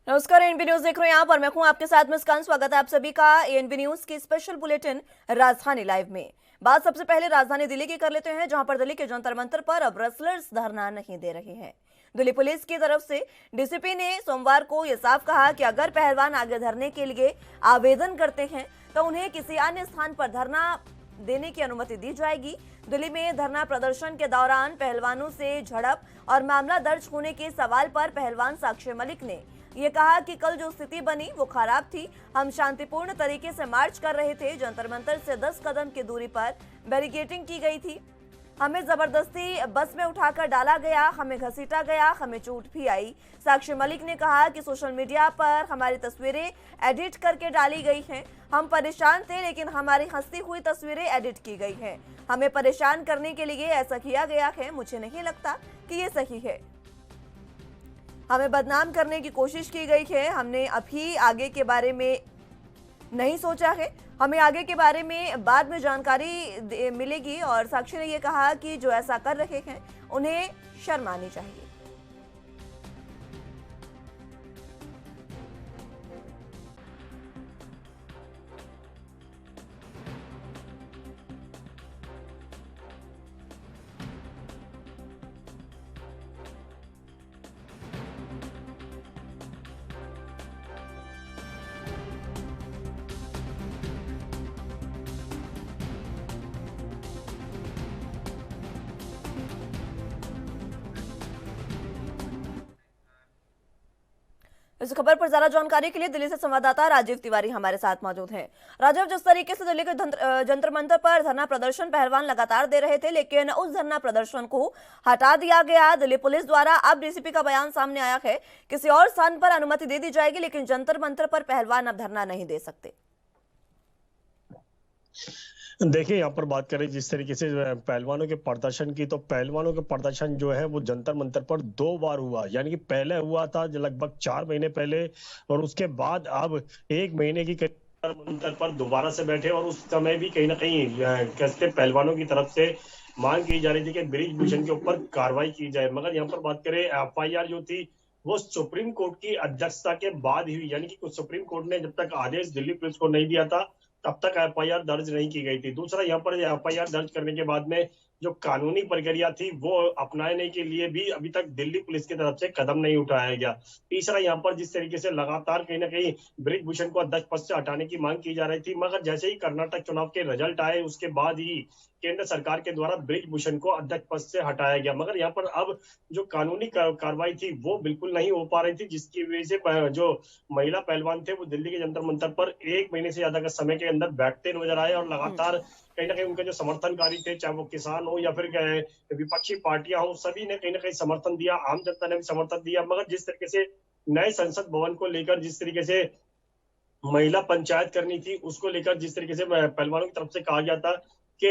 नमस्कार, ANB news देख रहे हैं यहाँ पर। मैं हूं आपके साथ मुस्कान। स्वागत है आप सभी का एएनबी न्यूज की स्पेशल बुलेटिन राजधानी लाइव में। बात सबसे पहले राजधानी दिल्ली की कर लेते हैं, जहां पर दिल्ली के जंतर मंतर पर अब रेसलर्स धरना नहीं दे रहे हैं। दिल्ली पुलिस की तरफ से डीसीपी ने सोमवार को यह साफ कहा कि अगर पहलवान आगे धरने के लिए आवेदन करते हैं तो उन्हें किसी अन्य स्थान पर धरना देने की अनुमति दी जाएगी। दिल्ली में धरना प्रदर्शन के दौरान पहलवानों से झड़प और मामला दर्ज होने के सवाल पर पहलवान साक्षी मलिक ने ये कहा कि कल जो स्थिति बनी वो खराब थी। हम शांतिपूर्ण तरीके से मार्च कर रहे थे। जंतर मंतर से 10 कदम की दूरी पर बैरिकेडिंग की गई थी। हमें जबरदस्ती बस में उठाकर डाला गया, हमें घसीटा गया, हमें चोट भी आई। साक्षी मलिक ने कहा कि सोशल मीडिया पर हमारी तस्वीरें एडिट करके डाली गई हैं। हम परेशान थे, लेकिन हमारी हंसती हुई तस्वीरें एडिट की गई हैं। हमें परेशान करने के लिए ऐसा किया गया है। मुझे नहीं लगता कि ये सही है। हमें बदनाम करने की कोशिश की गई है। हमने अभी आगे के बारे में नहीं सोचा है। हमें आगे के बारे में बाद में जानकारी मिलेगी। और साक्षी ने यह कहा कि जो ऐसा कर रहे हैं उन्हें शर्म आनी चाहिए। इस खबर पर ज्यादा जानकारी के लिए दिल्ली से संवाददाता राजीव तिवारी हमारे साथ मौजूद हैं। राजीव, जिस तरीके से दिल्ली के जंतर मंतर पर धरना प्रदर्शन पहलवान लगातार दे रहे थे, लेकिन उस धरना प्रदर्शन को हटा दिया गया दिल्ली पुलिस द्वारा। अब डीसीपी का बयान सामने आया है, किसी और स्थान पर अनुमति दे दी जाएगी, लेकिन जंतर मंतर पर पहलवान अब धरना नहीं दे सकते। देखिए, यहाँ पर बात करें जिस तरीके से जो है पहलवानों के प्रदर्शन की, तो पहलवानों के प्रदर्शन जो है वो जंतर मंतर पर 2 बार हुआ। यानी कि पहले हुआ था लगभग 4 महीने पहले, और उसके बाद अब 1 महीने की जंतर मंतर पर दोबारा से बैठे। और उस समय भी कहीं ना कहीं कैसे पहलवानों की तरफ से मांग की जा रही थी कि बृजभूषण के ऊपर कार्रवाई की जाए। मगर यहाँ पर बात करें, एफआईआर जो थी वो सुप्रीम कोर्ट की अध्यक्षता के बाद ही हुई। यानी कि सुप्रीम कोर्ट ने जब तक आदेश दिल्ली पुलिस को नहीं दिया था तब तक एफआईआर दर्ज नहीं की गई थी। दूसरा, यहाँ पर एफआईआर दर्ज करने के बाद में जो कानूनी प्रक्रिया थी वो अपनाने के लिए भी अभी तक दिल्ली पुलिस की तरफ से कदम नहीं उठाया गया। तीसरा, यहाँ पर जिस तरीके से लगातार कहीं ना कहीं बृजभूषण को अध्यक्ष पद से हटाने की मांग की जा रही थी, मगर जैसे ही कर्नाटक चुनाव के रिजल्ट आए उसके बाद ही केंद्र सरकार के द्वारा बृजभूषण को अध्यक्ष पद से हटाया गया। मगर यहाँ पर अब जो कानूनी कार्रवाई थी वो बिल्कुल नहीं हो पा रही थी, जिसकी वजह से जो महिला पहलवान थे वो दिल्ली के जंतर मंतर पर 1 महीने से ज्यादा के समय के अंदर बैठते नजर आए। और लगातार कहीं ना कहीं उनके जो समर्थनकारी थे, चाहे वो किसान हो या फिर विपक्षी पार्टियां हो, सभी ने कहीं ना कहीं समर्थन दिया। आम जनता ने भी समर्थन दिया। मगर जिस तरीके से नए संसद भवन को लेकर जिस तरीके से महिला पंचायत करनी थी, उसको लेकर जिस तरीके से पहलवानों की तरफ से कहा गया था कि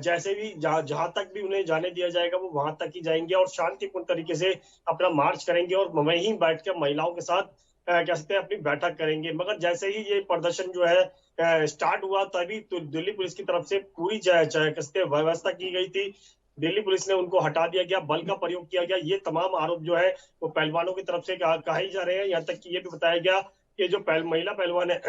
जैसे भी जहां तक भी उन्हें जाने दिया जाएगा वो वहां तक ही जाएंगे और शांतिपूर्ण तरीके से अपना मार्च करेंगे और वहीं बैठकर महिलाओं के साथ कह सकते हैं अपनी बैठक करेंगे। मगर जैसे ही ये प्रदर्शन जो है स्टार्ट हुआ, तभी तो दिल्ली पुलिस की तरफ से पूरी कहते व्यवस्था की गई थी। दिल्ली पुलिस ने उनको हटा दिया गया, बल का प्रयोग किया गया। ये तमाम आरोप जो है वो पहलवानों की तरफ से कहे जा रहे हैं। यहाँ तक कि ये भी बताया गया कि जो महिला पहलवान है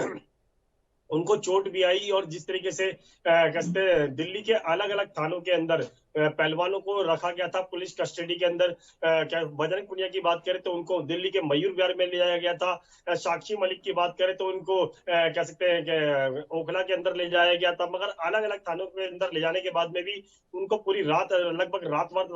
उनको चोट भी आई। और जिस तरीके से कहते दिल्ली के अलग अलग थानों के अंदर पहलवानों को रखा गया था पुलिस कस्टडी के अंदर। क्या बजरंग पुनिया की बात करें तो उनको दिल्ली के मयूर विहार में ले जाया गया था। साक्षी मलिक की बात करें तो उनको कह सकते हैं ओखला के अंदर ले जाया गया था। मगर अलग अलग थानों के अंदर ले जाने के बाद में भी उनको पूरी रात लगभग रात भर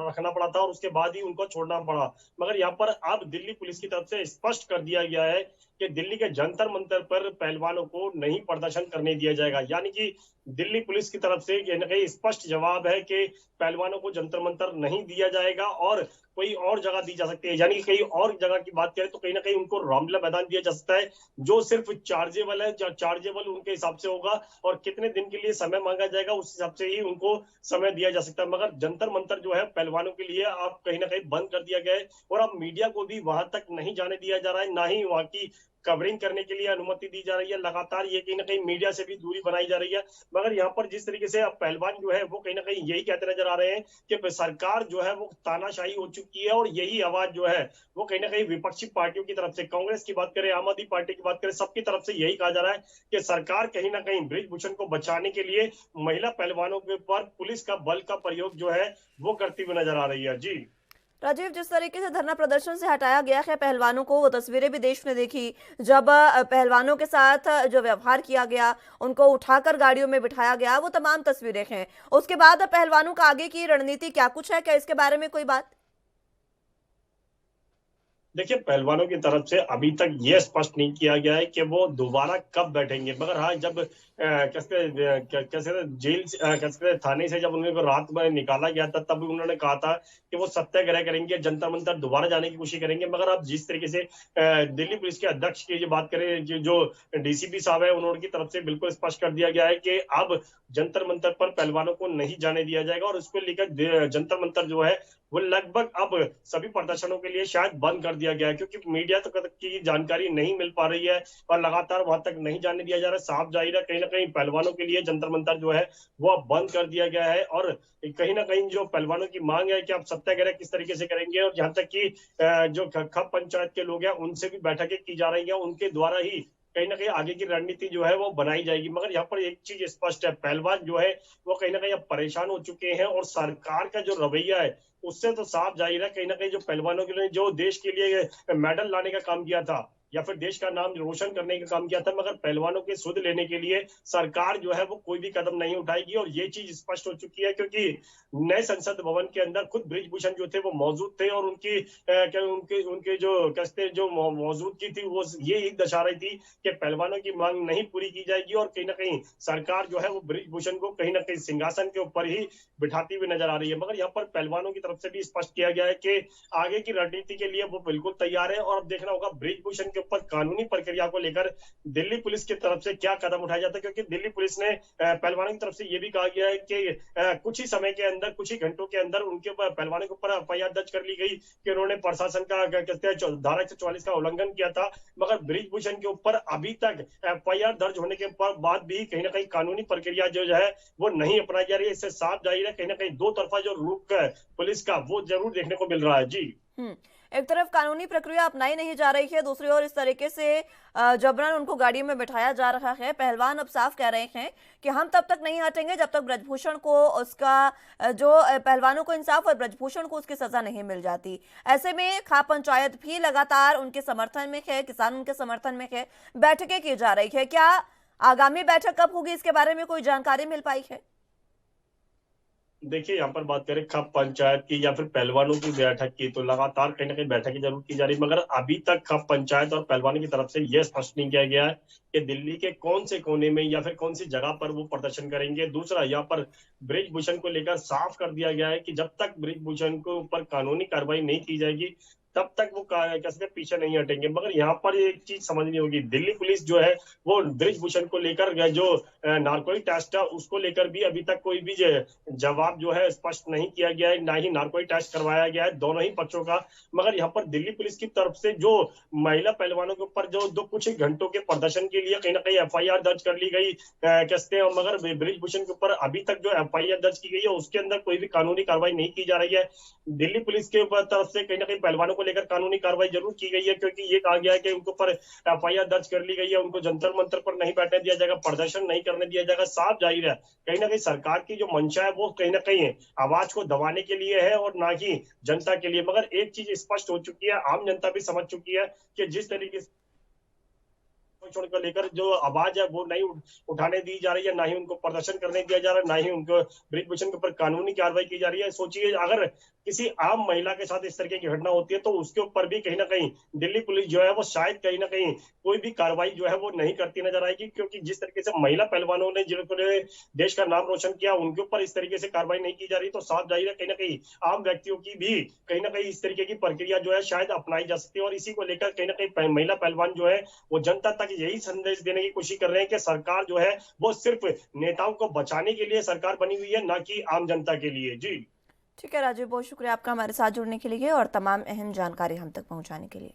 रखना पड़ा था और उसके बाद ही उनको छोड़ना पड़ा। मगर यहाँ पर अब दिल्ली पुलिस की तरफ से स्पष्ट कर दिया गया है कि दिल्ली के जंतर मंतर पर पहलवानों को नहीं प्रदर्शन करने दिया जाएगा। यानी कि दिल्ली पुलिस की तरफ से कहीं स्पष्ट जवाब है कि पहलवानों को जंतर मंतर नहीं दिया जाएगा और कोई और जगह दी जा सकती है। यानी कि कहीं और जगह की बात करें तो कहीं ना कहीं उनको रामलीला मैदान दिया जा सकता है, जो सिर्फ चार्जेबल है। चार्जेबल उनके हिसाब से होगा और कितने दिन के लिए समय मांगा जाएगा उस हिसाब से ही उनको समय दिया जा सकता है। मगर जंतर मंतर जो है पहलवानों के लिए अब कहीं ना कहीं बंद कर दिया गया है और अब मीडिया को भी वहां तक नहीं जाने दिया जा रहा है, ना ही वहां की कवरिंग करने के लिए अनुमति दी जा रही है, लगातार ये कहीं ना कहीं मीडिया से भी दूरी बनाई जा रही है। मगर यहाँ पर जिस तरीके से अब पहलवान जो है वो कहीं ना कहीं यही कहते नजर आ रहे हैं कि सरकार जो है वो तानाशाही हो चुकी है, और यही आवाज जो है वो कहीं ना कहीं विपक्षी पार्टियों की तरफ से, कांग्रेस की बात करें, आम आदमी पार्टी की बात करें, सबकी तरफ से यही कहा जा रहा है कि सरकार कहीं ना कहीं बृजभूषण को बचाने के लिए महिला पहलवानों के ऊपर पुलिस का बल का प्रयोग जो है वो करती हुई नजर आ रही है। जी राजीव, जिस तरीके से धरना प्रदर्शन से हटाया गया है पहलवानों को, वो तस्वीरें भी देश ने देखी जब पहलवानों के साथ जो व्यवहार किया गया, उनको उठाकर गाड़ियों में बिठाया गया, वो तमाम तस्वीरें हैं। उसके बाद पहलवानों का आगे की रणनीति क्या कुछ है, क्या इसके बारे में कोई बात? देखिए, पहलवानों की तरफ से अभी तक ये स्पष्ट नहीं किया गया है कि वो दोबारा कब बैठेंगे। मगर हाँ, जब कैसे जेल कैसे थाने से जब उनको रात में निकाला गया था, तब उन्होंने कहा था कि वो सत्याग्रह करेंगे, जंतर मंतर दोबारा जाने की कोशिश करेंगे। मगर अब जिस तरीके से दिल्ली पुलिस के अध्यक्ष की जो बात करें, जो डीसीपी साहब है, उनकी तरफ से बिल्कुल स्पष्ट कर दिया गया है कि अब जंतर मंतर पर पहलवानों को नहीं जाने दिया जाएगा, और उसको लेकर जंतर मंतर जो है वो लगभग अब सभी प्रदर्शनों के लिए शायद बंद कर दिया गया है, क्योंकि मीडिया तक की जानकारी नहीं मिल पा रही है और लगातार वहां तक नहीं जाने दिया जा रहा है। साफ जाहिर है कहीं ना कहीं पहलवानों के लिए जंतर मंतर जो है वो अब बंद कर दिया गया है, और कहीं ना कहीं जो पहलवानों की मांग है कि आप सत्याग्रह किस तरीके से करेंगे, और जहां तक कि जो खप पंचायत के लोग हैं उनसे भी बैठकें की जा रही है, उनके द्वारा ही कहीं ना कहीं आगे की रणनीति जो है वो बनाई जाएगी। मगर यहाँ पर एक चीज स्पष्ट है, पहलवान जो है वो कहीं ना कहीं अब परेशान हो चुके हैं, और सरकार का जो रवैया है उससे तो साफ जाहिर है कहीं ना कहीं जो पहलवानों के लिए जो देश के लिए मेडल लाने का काम किया था या फिर देश का नाम रोशन करने का काम किया था, मगर पहलवानों के सुध लेने के लिए सरकार जो है वो कोई भी कदम नहीं उठाएगी। और ये चीज स्पष्ट हो चुकी है, क्योंकि नए संसद भवन के अंदर खुद बृजभूषण जो थे वो मौजूद थे, और उनके उनके जो कहते जो मौजूदगी थी वो ये दर्शा रही थी कि पहलवानों की मांग नहीं पूरी की जाएगी, और कहीं ना कहीं सरकार जो है वो बृजभूषण को कहीं ना कहीं सिंहासन के ऊपर ही बिठाती हुई नजर आ रही है। मगर यहाँ पर पहलवानों की तरफ से भी स्पष्ट किया गया है कि आगे की रणनीति के लिए वो बिल्कुल तैयार है, और अब देखना होगा बृजभूषण के ऊपर कानूनी प्रक्रिया को लेकर दिल्ली पुलिस की तरफ से क्या कदम उठाया जाता है। क्योंकि दिल्ली पुलिस ने पहलवानों की तरफ से यह भी कहा गया है कि कुछ ही समय के अंदर, कुछ ही घंटों के अंदर उनके पहलवानों के ऊपर एफआईआर दर्ज कर ली गई कि उन्होंने प्रशासन का कहते हैं धारा 144 का उल्लंघन किया था। मगर बृजभूषण के ऊपर अभी तक एफआईआर दर्ज होने के बाद भी कहीं ना कहीं कानूनी प्रक्रिया जो है वो नहीं अपनाई जा रही है। इससे साफ जाहिर है कहीं ना कहीं दो तरफा जो रुख है पुलिस का वो जरूर देखने को मिल रहा है। जी एक तरफ कानूनी प्रक्रिया अपनाई नहीं जा रही है, दूसरी ओर इस तरीके से जबरन उनको गाड़ियों में बिठाया जा रहा है। पहलवान अब साफ कह रहे हैं कि हम तब तक नहीं हटेंगे जब तक ब्रजभूषण को उसका जो पहलवानों को इंसाफ और ब्रजभूषण को उसकी सजा नहीं मिल जाती। ऐसे में खाप पंचायत भी लगातार उनके समर्थन में है, किसान उनके समर्थन में है, बैठकें की जा रही है। क्या आगामी बैठक कब होगी, इसके बारे में कोई जानकारी मिल पाई है? देखिए, यहाँ पर बात करें खप पंचायत की या फिर पहलवानों की बैठक की, तो लगातार कहीं ना कहीं बैठकें जरूर की जा रही है, मगर अभी तक खप पंचायत और पहलवानों की तरफ से यह स्पष्ट नहीं किया गया है कि दिल्ली के कौन से कोने में या फिर कौन सी जगह पर वो प्रदर्शन करेंगे। दूसरा, यहाँ पर बृजभूषण को लेकर साफ कर दिया गया है कि जब तक बृजभूषण के ऊपर कानूनी कार्रवाई नहीं की जाएगी तब तक वो कैसे पीछे नहीं हटेंगे। मगर यहाँ पर एक चीज समझनी होगी, दिल्ली पुलिस जो है वो बृजभूषण को लेकर जो नार्कोटिक टेस्ट है उसको लेकर भी अभी तक कोई भी जवाब जो है स्पष्ट नहीं किया गया है, ना ही नार्कोटिक टेस्ट करवाया गया है दोनों ही पक्षों का। मगर यहाँ पर दिल्ली पुलिस की तरफ से जो महिला पहलवानों के ऊपर जो दो कुछ ही घंटों के प्रदर्शन के लिए कहीं ना कहीं एफआईआर दर्ज कर ली गई कहते हैं, मगर बृजभूषण के ऊपर अभी तक जो एफआईआर दर्ज की गई है उसके अंदर कोई भी कानूनी कार्रवाई नहीं की जा रही है। दिल्ली पुलिस के तरफ से कहीं ना कहीं पहलवानों को लेकर कानूनी कार्रवाई जरूर की गई है, क्योंकि ये कहा गया है कि उनके ऊपर एफआईआर दर्ज कर ली गई है, उनको जंतर मंतर पर नहीं बैठने दिया जाएगा, प्रदर्शन नहीं करने दिया जाएगा। साफ जाहिर है कहीं ना कहीं सरकार की जो मंशा है वो कहीं ना कहीं आवाज को दबाने के लिए है और ना ही जनता के लिए। मगर एक चीज स्पष्ट हो चुकी है, आम जनता भी समझ चुकी है कि जिस तरीके से को लेकर जो आवाज है वो नहीं उठाने दी जा रही है, ना ही उनको प्रदर्शन करने दिया जा रहा है, ना ही उनको बृजभूषण के ऊपर कानूनी कार्रवाई की जा रही है। सोचिए अगर किसी आम महिला के साथ इस तरीके की घटना होती है तो उसके ऊपर भी कहीं ना कहीं दिल्ली पुलिस जो है वो शायद कहीं ना कहीं कोई भी कार्रवाई जो है वो नहीं करती नजर आएगी, क्योंकि जिस तरीके से महिला पहलवानों ने जिन्होंने देश का नाम रोशन किया उनके ऊपर इस तरीके से कार्रवाई नहीं की जा रही, तो साफ जाहिर है कहीं ना कहीं आम व्यक्तियों की भी कहीं ना कहीं इस तरीके की प्रक्रिया जो है शायद अपनाई जा सकती है। और इसी को लेकर कहीं ना कहीं महिला पहलवान जो है वो जनता तक यही संदेश देने की कोशिश कर रहे हैं कि सरकार जो है वो सिर्फ नेताओं को बचाने के लिए सरकार बनी हुई है, ना कि आम जनता के लिए। जी ठीक है राजीव, बहुत शुक्रिया आपका हमारे साथ जुड़ने के लिए और तमाम अहम जानकारी हम तक पहुंचाने के लिए।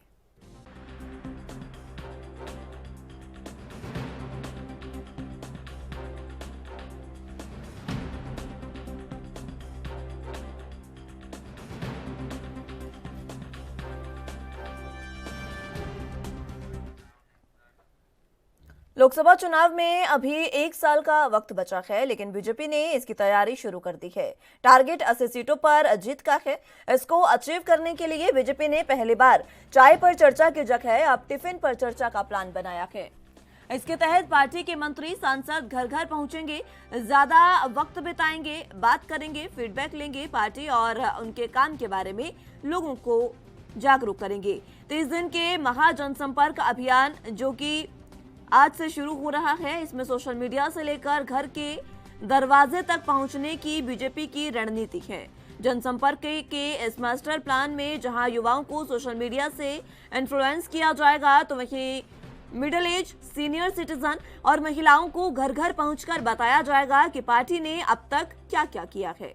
लोकसभा चुनाव में अभी 1 साल का वक्त बचा है, लेकिन बीजेपी ने इसकी तैयारी शुरू कर दी है। टारगेट 80 सीटों पर जीत का है। इसको अचीव करने के लिए बीजेपी ने पहली बार चाय पर चर्चा की जगह अब टिफिन पर चर्चा का प्लान बनाया है। इसके तहत पार्टी के मंत्री सांसद घर घर पहुंचेंगे, ज्यादा वक्त बिताएंगे, बात करेंगे, फीडबैक लेंगे, पार्टी और उनके काम के बारे में लोगों को जागरूक करेंगे। 30 दिन के महाजनसंपर्क अभियान जो कि आज से शुरू हो रहा है, इसमें सोशल मीडिया से लेकर घर के दरवाजे तक पहुंचने की बीजेपी की रणनीति है। जनसंपर्क के इस मास्टर प्लान में जहां युवाओं को सोशल मीडिया से इन्फ्लुएंस किया जाएगा, तो वहीं मिडिल एज, सीनियर सिटीजन और महिलाओं को घर घर पहुंचकर बताया जाएगा कि पार्टी ने अब तक क्या क्या किया है।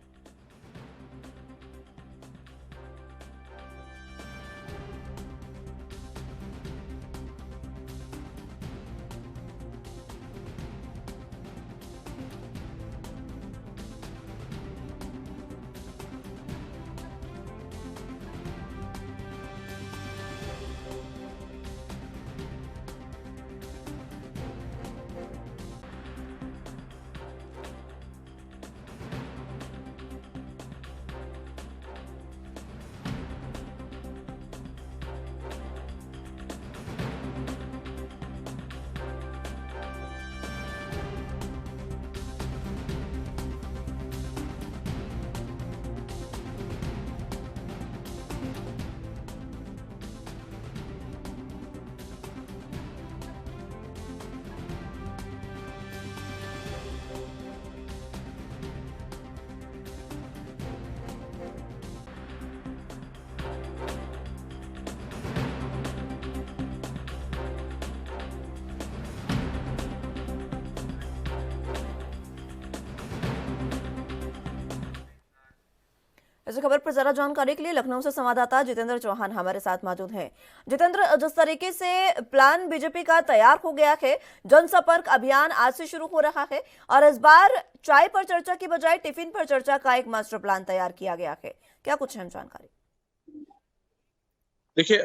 इस खबर पर ज्यादा जानकारी के लिए लखनऊ से संवाददाता जितेंद्र चौहान हमारे साथ मौजूद हैं। जितेंद्र, जिस तरीके से प्लान बीजेपी का तैयार हो गया है, जनसंपर्क अभियान आज से शुरू हो रहा है और इस बार चाय पर चर्चा की बजाय टिफिन पर चर्चा का एक मास्टर प्लान तैयार किया गया है, क्या कुछ अहम जानकारी? देखिए,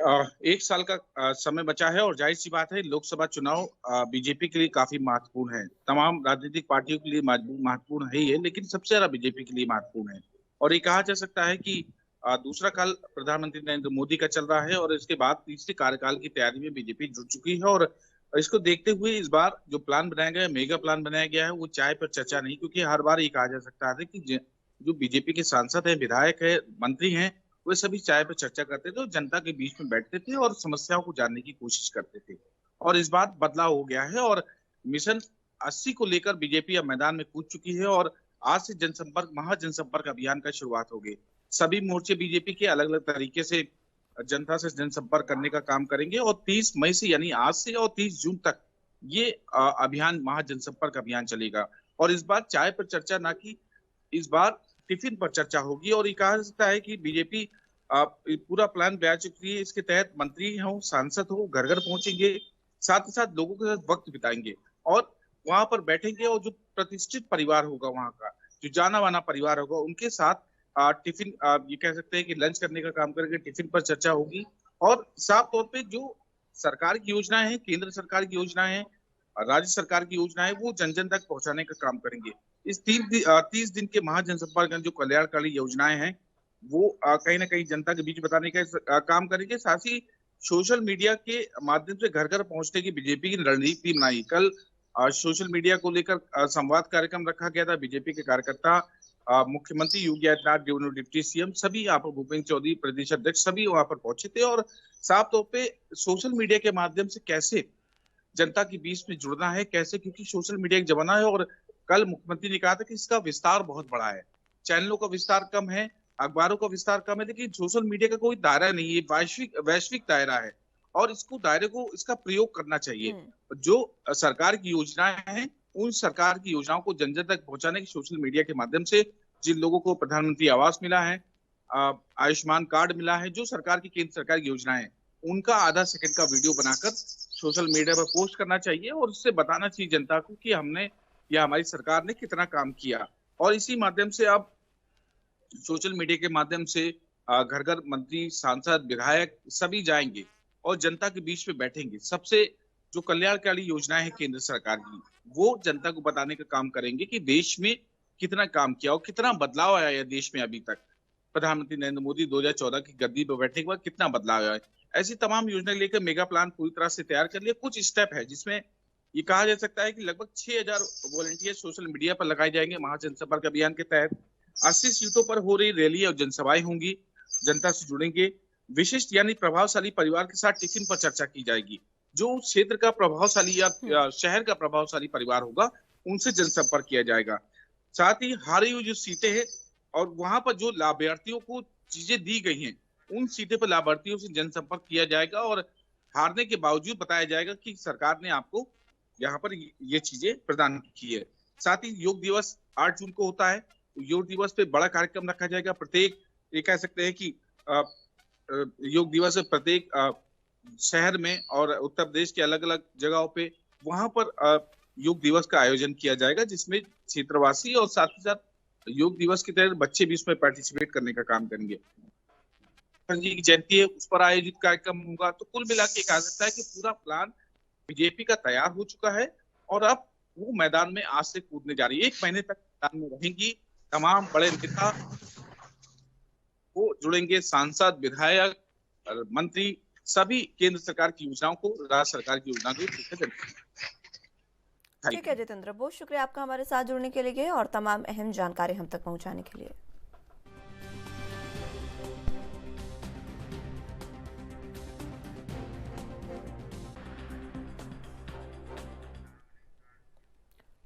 1 साल का समय बचा है और जाहिर सी बात है, लोकसभा चुनाव बीजेपी के लिए काफी महत्वपूर्ण है। तमाम राजनीतिक पार्टियों के लिए महत्वपूर्ण है ही है, लेकिन सबसे ज्यादा बीजेपी के लिए महत्वपूर्ण है। और ये कहा जा सकता है कि दूसरा काल प्रधानमंत्री नरेंद्र मोदी का चल रहा है और इसके बाद तीसरे कार्यकाल की तैयारी में बीजेपी जुट चुकी है। और इसको देखते हुए इस बार जो प्लान बनाया गया है, मेगा प्लान बनाया गया है, वो चाय पर चर्चा नहीं, क्योंकि हर बार ये कहा जा सकता है कि जो बीजेपी के सांसद हैं, विधायक है, मंत्री हैं, वे सभी चाय पर चर्चा करते थे और जनता के बीच में बैठते थे और समस्याओं को जानने की कोशिश करते थे। और इस बार बदलाव हो गया है और मिशन 80 को लेकर बीजेपी अब मैदान में कूद चुकी है और आज से महाजनसंपर्क अभियान का शुरुआत होगी। सभी मोर्चे बीजेपी के अलग अलग तरीके से जनता से जनसंपर्क करने का काम करेंगे और 30 मई से, यानी आज से, और 30 जून तक ये अभियान, महाजनसंपर्क अभियान चलेगा। और इस बार चाय पर चर्चा ना की, इस बार टिफिन पर चर्चा होगी। और ये कहा जा सकता है कि बीजेपी पूरा प्लान बना चुकी है। इसके तहत मंत्री हो, सांसद हो, घर घर पहुंचेंगे, साथ ही साथ लोगों के साथ वक्त बिताएंगे और वहां पर बैठेंगे और जो प्रतिष्ठित परिवार होगा, वहां का जो जाना माना परिवार होगा, उनके साथ टिफिन, ये कह सकते हैं कि लंच करने का काम करेंगे। टिफिन पर चर्चा होगी और साफ तौर पे जो सरकार की योजनाएं हैं, केंद्र सरकार की योजनाएं हैं, राज्य सरकार की योजनाएं, वो जन जन तक पहुंचाने का काम करेंगे। इस 30 दिन के महाजनसंपर्क जो कल्याणकारी योजनाएं हैं, वो कहीं ना कहीं जनता के बीच बताने का काम करेंगे। साथ ही सोशल मीडिया के माध्यम से घर घर पहुंचने की बीजेपी की रणनीति बनाई। कल सोशल मीडिया को लेकर संवाद कार्यक्रम रखा गया था। बीजेपी के कार्यकर्ता, मुख्यमंत्री योगी आदित्यनाथ, डिप्टी सीएम, सभी यहाँ पर, भूपेंद्र चौधरी प्रदेश अध्यक्ष, सभी वहां पर पहुंचे थे। और साफ तौर पे सोशल मीडिया के माध्यम से कैसे जनता के बीच में जुड़ना है, कैसे, क्योंकि सोशल मीडिया एक जमाना है और कल मुख्यमंत्री ने कहा था कि इसका विस्तार बहुत बड़ा है, चैनलों का विस्तार कम है, अखबारों का विस्तार कम है, लेकिन सोशल मीडिया का कोई दायरा नहीं है, वैश्विक दायरा है और इसका प्रयोग करना चाहिए। जो सरकार की योजनाएं हैं, उन सरकार की योजनाओं को जन जन तक पहुंचाने की सोशल मीडिया के माध्यम से, जिन लोगों को प्रधानमंत्री आवास मिला है, आयुष्मान कार्ड मिला है, जो सरकार की, केंद्र सरकार की योजनाएं, उनका आधा सेकंड का वीडियो बनाकर सोशल मीडिया पर पोस्ट करना चाहिए और उससे बताना चाहिए जनता को कि हमने या हमारी सरकार ने कितना काम किया। और इसी माध्यम से अब सोशल मीडिया के माध्यम से घर घर मंत्री, सांसद, विधायक सभी जाएंगे और जनता के बीच में बैठेंगे। सबसे जो कल्याणकारी योजनाएं हैं केंद्र सरकार की, वो जनता को बताने का काम करेंगे कि देश में कितना काम किया और कितना बदलाव आया है देश में अभी तक। प्रधानमंत्री नरेंद्र मोदी 2014 की गद्दी पर बैठने के बाद कितना बदलाव आया है। ऐसी तमाम योजनाएं लेकर मेगा प्लान पूरी तरह से तैयार कर लिया। कुछ स्टेप है जिसमें ये कहा जा सकता है कि लगभग 6000 वॉलंटियर सोशल मीडिया पर लगाए जाएंगे। महाजनसंपर्क अभियान के तहत 80 सीटों पर हो रही रैली और जनसभाएं होंगी, जनता से जुड़ेंगे। विशिष्ट यानी प्रभावशाली परिवार के साथ टिफिन पर चर्चा की जाएगी। जो क्षेत्र का प्रभावशाली या शहर का प्रभावशाली परिवार होगा, उनसे जनसंपर्क किया जाएगा। साथ ही हारी हुई जो सीटें हैं और वहां पर जो लाभार्थियों को चीजें दी गई हैं, उन सीटें पर लाभार्थियों से जनसंपर्क किया जाएगा और हारने के बावजूद बताया जाएगा कि सरकार ने आपको यहाँ पर ये चीजें प्रदान की है। साथ ही योग दिवस 8 जून को होता है। योग दिवस पे बड़ा कार्यक्रम रखा जाएगा। प्रत्येक ये कह सकते हैं कि योग दिवस प्रत्येक शहर में और उत्तर प्रदेश के अलग अलग जगहों पे वहां पर योग दिवस का आयोजन किया जाएगा, जिसमें क्षेत्रवासी और साथ ही साथ योग दिवस के तहत बच्चे भी उसमें पार्टिसिपेट करने का काम करेंगे। जी की जयंती है, उस पर आयोजित कार्यक्रम होगा। तो कुल मिला के कहा सकता है कि पूरा प्लान बीजेपी का तैयार हो चुका है और अब वो मैदान में आज से कूदने जा रही है। 1 महीने तक मैदान में रहेंगी। तमाम बड़े नेता वो जुड़ेंगे, सांसद, विधायक, मंत्री, सभी केंद्र सरकार की योजनाओं को, राज्य सरकार की योजनाओं को। ठीक है जितेंद्र, बहुत शुक्रिया आपका हमारे साथ जुड़ने के लिए और तमाम अहम जानकारी हम तक पहुंचाने के लिए।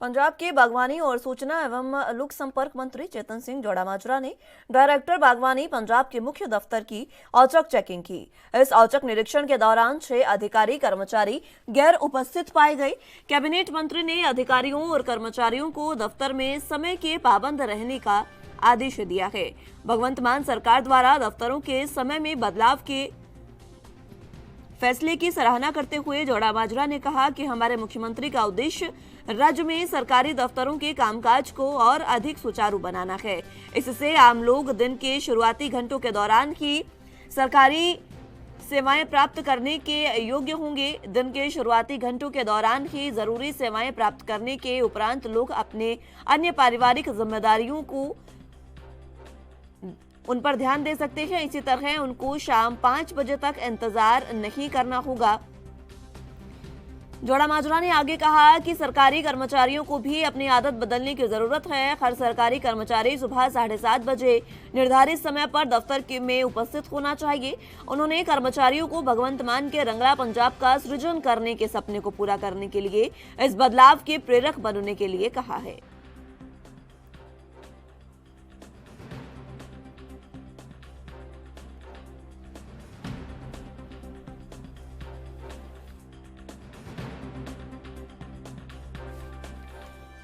पंजाब के बागवानी और सूचना एवं लोक संपर्क मंत्री चेतन सिंह जोड़ा-माजरा ने डायरेक्टर बागवानी पंजाब के मुख्य दफ्तर की औचक चेकिंग की। इस औचक निरीक्षण के दौरान 6 अधिकारी कर्मचारी गैर उपस्थित पाए गए। कैबिनेट मंत्री ने अधिकारियों और कर्मचारियों को दफ्तर में समय के पाबंद रहने का आदेश दिया है। भगवंत मान सरकार द्वारा दफ्तरों के समय में बदलाव के फैसले की सराहना करते हुए जोड़ा-माजरा ने कहा कि हमारे मुख्यमंत्री का उद्देश्य राज्य में सरकारी दफ्तरों के कामकाज को और अधिक सुचारू बनाना है। इससे आम लोग दिन के शुरुआती घंटों के दौरान ही सरकारी सेवाएं प्राप्त करने के योग्य होंगे। दिन के शुरुआती घंटों के दौरान ही जरूरी सेवाएं प्राप्त करने के उपरांत लोग अपने अन्य पारिवारिक जिम्मेदारियों को उन पर ध्यान दे सकते हैं। इसी तरह उनको शाम 5 बजे तक इंतजार नहीं करना होगा। जोड़ा-माजरा ने आगे कहा कि सरकारी कर्मचारियों को भी अपनी आदत बदलने की जरूरत है। हर सरकारी कर्मचारी सुबह 7:30 बजे निर्धारित समय पर दफ्तर में उपस्थित होना चाहिए। उन्होंने कर्मचारियों को भगवंत मान के रंगला पंजाब का सृजन करने के सपने को पूरा करने के लिए इस बदलाव के प्रेरक बनने के लिए कहा है।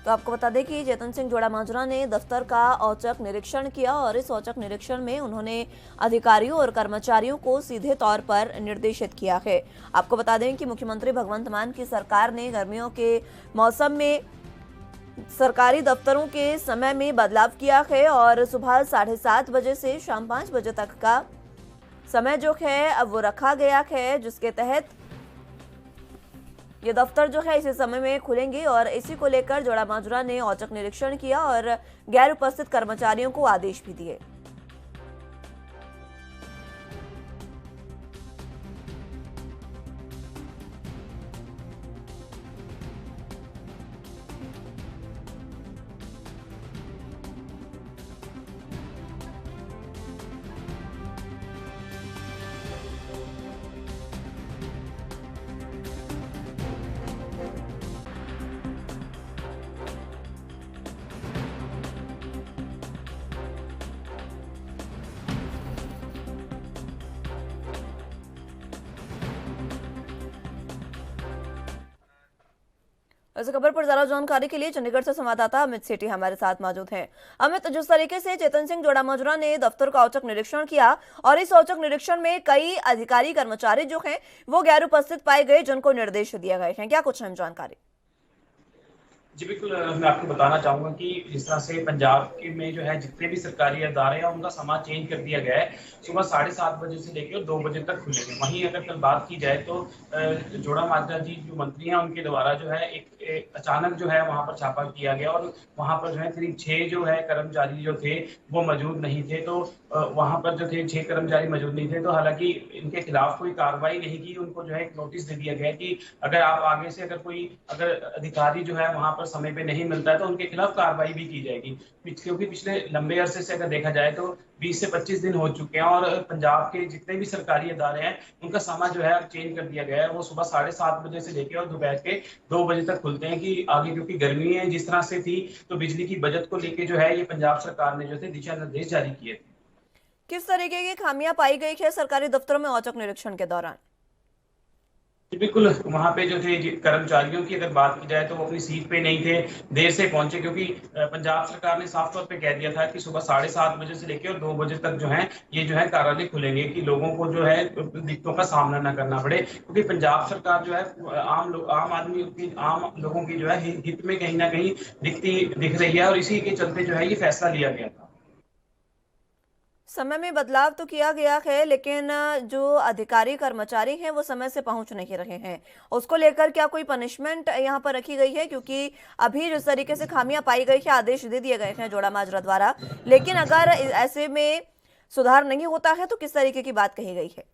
तो आपको बता दें कि चेतन सिंह जोड़ा-माजरा ने दफ्तर का औचक निरीक्षण किया और इस औचक निरीक्षण में उन्होंने अधिकारियों और कर्मचारियों को सीधे तौर पर निर्देशित किया है। आपको बता दें कि मुख्यमंत्री भगवंत मान की सरकार ने गर्मियों के मौसम में सरकारी दफ्तरों के समय में बदलाव किया है और सुबह 7:30 बजे से शाम 5 बजे तक का समय जो है अब वो रखा गया है, जिसके तहत ये दफ्तर जो है इसी समय में खुलेंगे और इसी को लेकर जोड़ा-माजरा ने औचक निरीक्षण किया और गैर उपस्थित कर्मचारियों को आदेश भी दिए। इस खबर पर ज्यादा जानकारी के लिए चंडीगढ़ से संवाददाता अमित सेठी हमारे साथ मौजूद हैं। अमित, जिस तरीके से चेतन सिंह जोड़ा-माजरा ने दफ्तर का औचक निरीक्षण किया और इस औचक निरीक्षण में कई अधिकारी कर्मचारी जो हैं वो गैर उपस्थित पाए गए, जिनको निर्देश दिए गए हैं, क्या कुछ अहम जानकारी? जी बिल्कुल, मैं आपको बताना चाहूँगा कि जिस तरह से पंजाब के में जो है जितने भी सरकारी अदारे हैं उनका समय चेंज कर दिया गया है। सुबह 7:30 बजे से लेकर 2 बजे तक खुलेंगे। वहीं अगर कल बात की जाए तो जोड़ा माजरा जी जो मंत्री हैं उनके द्वारा जो है एक अचानक जो है वहाँ पर छापा किया गया और वहाँ पर जो है करीब 6 जो है कर्मचारी जो थे वो मौजूद नहीं थे। तो वहाँ पर जो थे 6 कर्मचारी मौजूद नहीं थे, तो हालांकि इनके खिलाफ कोई कार्रवाई नहीं की, उनको जो है एक नोटिस दे दिया गया कि अगर आप आगे से अगर अधिकारी जो है वहां पर समय पे नहीं मिलता है तो उनके खिलाफ कार्रवाई भी की जाएगी। क्योंकि पिछले लंबे अरसे से अगर देखा जाए तो 20 से 25 दिन हो चुके हैं और पंजाब के जितने भी सरकारी अदारे हैं उनका समय जो है अब चेंज कर दिया गया है। वो सुबह 7:30 बजे से लेकर और दोपहर के 2 बजे तक खुलते हैं कि आगे क्योंकि गर्मी है जिस तरह से थी, तो बिजली की बचत को लेकर जो है ये पंजाब सरकार ने जो थे दिशा निर्देश जारी किए थे। किस तरीके की खामियां पाई गई है सरकारी दफ्तरों में औचक निरीक्षण के दौरान? बिल्कुल, वहाँ पे जो थे कर्मचारियों की अगर बात की जाए तो वो अपनी सीट पे नहीं थे, देर से पहुंचे क्योंकि पंजाब सरकार ने साफ तौर पे कह दिया था कि सुबह 7:30 बजे से लेकर और 2 बजे तक जो है ये जो है कार्यालय खुलेंगे कि लोगों को जो है दिक्कतों का सामना न करना पड़े। क्योंकि पंजाब सरकार जो है आम लोगों की जो है हित में कहीं ना कहीं दिख रही है और इसी के चलते जो है ये फैसला लिया गया था। समय में बदलाव तो किया गया है, लेकिन जो अधिकारी कर्मचारी हैं वो समय से पहुंच नहीं रहे हैं, उसको लेकर क्या कोई पनिशमेंट यहाँ पर रखी गई है? क्योंकि अभी जिस तरीके से खामियां पाई गई है, आदेश दे दिए गए हैं जोड़ा माजरा द्वारा, लेकिन अगर ऐसे में सुधार नहीं होता है तो किस तरीके की बात कही गई है?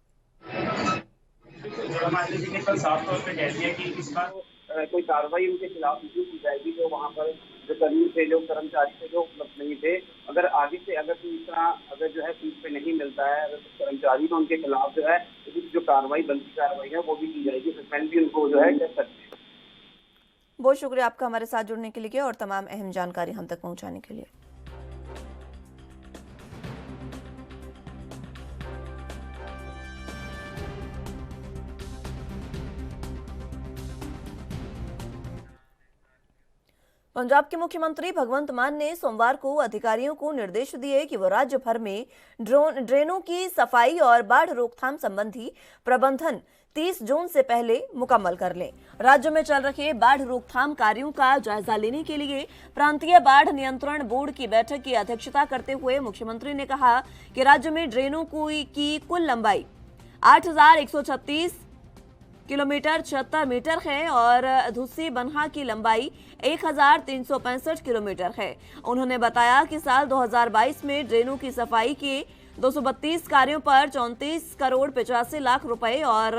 जोड़ा माजरा जी ने कल साफ तौर पे कह दिया कि इस बार कोई कार्रवाई उनके खिलाफ नहीं की जाएगी जो वहाँ पर जो कर्मी थे, जो कर्मचारी थे, जो उपलब्ध नहीं थे। अगर आगे से अगर इस तरह अगर जो है सीट पे नहीं मिलता है, अगर कर्मचारी तो उनके खिलाफ जो है जो कार्रवाई बनती कार्रवाई है वो भी की जाएगी, सस्पेंड भी उनको जो है कर सकते हैं। बहुत शुक्रिया आपका हमारे साथ जुड़ने के लिए और तमाम अहम जानकारी हम तक पहुँचाने के लिए। पंजाब के मुख्यमंत्री भगवंत मान ने सोमवार को अधिकारियों को निर्देश दिए कि वो राज्य भर में ड्रेनों की सफाई और बाढ़ रोकथाम संबंधी प्रबंधन 30 जून से पहले मुकम्मल कर लें। राज्य में चल रहे बाढ़ रोकथाम कार्यों का जायजा लेने के लिए प्रांतीय बाढ़ नियंत्रण बोर्ड की बैठक की अध्यक्षता करते हुए मुख्यमंत्री ने कहा कि राज्य में ड्रेनों की कुल लंबाई 8,136 किलोमीटर 76 मीटर है और धुस्सी बनहा की लंबाई 1,365 किलोमीटर है। उन्होंने बताया कि साल 2022 में ड्रेनों की सफाई के 232 कार्यों पर 34 करोड़ 85 लाख रुपए और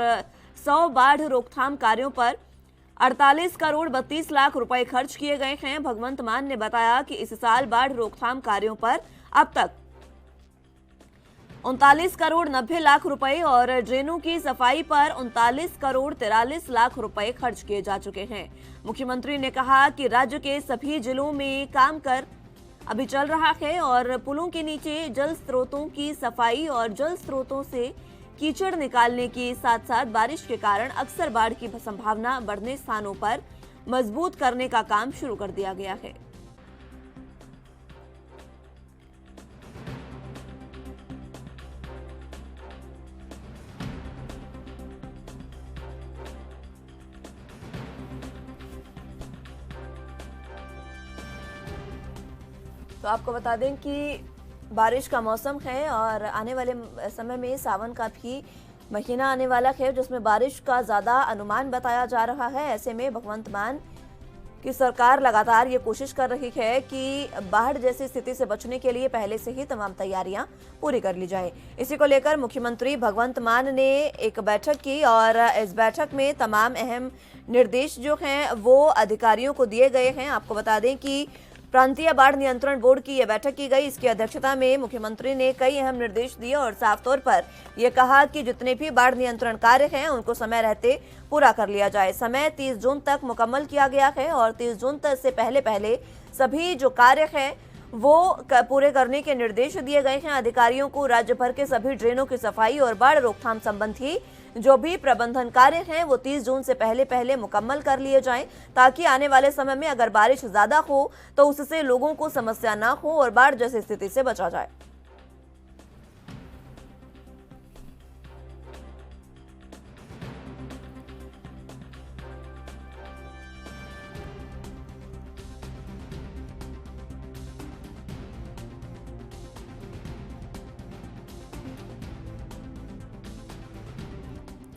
100 बाढ़ रोकथाम कार्यों पर 48 करोड़ 32 लाख रुपए खर्च किए गए हैं। भगवंत मान ने बताया कि इस साल बाढ़ रोकथाम कार्यों पर अब तक 39 करोड़ 90 लाख रुपए और ड्रेनों की सफाई पर 39 करोड़ 43 लाख रुपए खर्च किए जा चुके हैं। मुख्यमंत्री ने कहा कि राज्य के सभी जिलों में काम कर अभी चल रहा है और पुलों के नीचे जल स्रोतों की सफाई और जल स्रोतों से कीचड़ निकालने के साथ साथ बारिश के कारण अक्सर बाढ़ की संभावना बढ़ने स्थानों पर मजबूत करने का काम शुरू कर दिया गया है। तो आपको बता दें कि बारिश का मौसम है और आने वाले समय में सावन का भी महीना आने वाला है जिसमें बारिश का ज़्यादा अनुमान बताया जा रहा है। ऐसे में भगवंत मान की सरकार लगातार ये कोशिश कर रही है कि बाढ़ जैसी स्थिति से बचने के लिए पहले से ही तमाम तैयारियां पूरी कर ली जाए। इसी को लेकर मुख्यमंत्री भगवंत मान ने एक बैठक की और इस बैठक में तमाम अहम निर्देश जो हैं वो अधिकारियों को दिए गए हैं। आपको बता दें कि प्रांतीय बाढ़ नियंत्रण बोर्ड की यह बैठक की गई। इसकी अध्यक्षता में मुख्यमंत्री ने कई अहम निर्देश दिए और साफ तौर पर यह कहा कि जितने भी बाढ़ नियंत्रण कार्य हैं उनको समय रहते पूरा कर लिया जाए। समय 30 जून तक मुकम्मल किया गया है और 30 जून तक से पहले सभी जो कार्य हैं वो पूरे करने के निर्देश दिए गए हैं अधिकारियों को। राज्य भर के सभी ड्रेनों की सफाई और बाढ़ रोकथाम संबंधी जो भी प्रबंधन कार्य हैं वो 30 जून से पहले मुकम्मल कर लिए जाएं ताकि आने वाले समय में अगर बारिश ज्यादा हो तो उससे लोगों को समस्या ना हो और बाढ़ जैसी स्थिति से बचा जाए।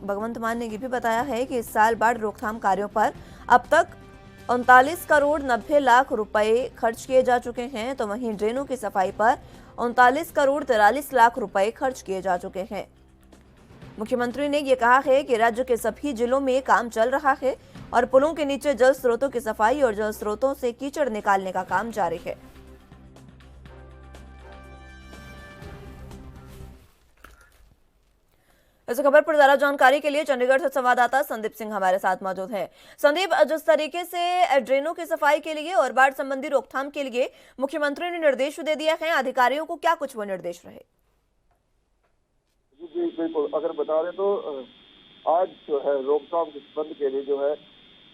भगवंत मान ने ये भी बताया है कि इस साल बाढ़ रोकथाम कार्यों पर अब तक 39 करोड़ 90 लाख रुपए खर्च किए जा चुके हैं, तो वहीं ड्रेनों की सफाई पर 39 करोड़ 43 लाख रुपए खर्च किए जा चुके हैं। मुख्यमंत्री ने यह कहा है कि राज्य के सभी जिलों में काम चल रहा है और पुलों के नीचे जल स्रोतों की सफाई और जल स्रोतों से कीचड़ निकालने का काम जारी है। इस खबर पर ज्यादा जानकारी के लिए चंडीगढ़ से संवाददाता संदीप सिंह हमारे साथ मौजूद हैं। संदीप, जिस तरीके से ड्रेनों की सफाई के लिए और बाढ़ संबंधी रोकथाम के लिए मुख्यमंत्री ने निर्देश दे दिया है, अधिकारियों को क्या कुछ वो निर्देश रहे? जी बिल्कुल, अगर बता दें तो आज जो है रोकथाम के संबंध के लिए जो है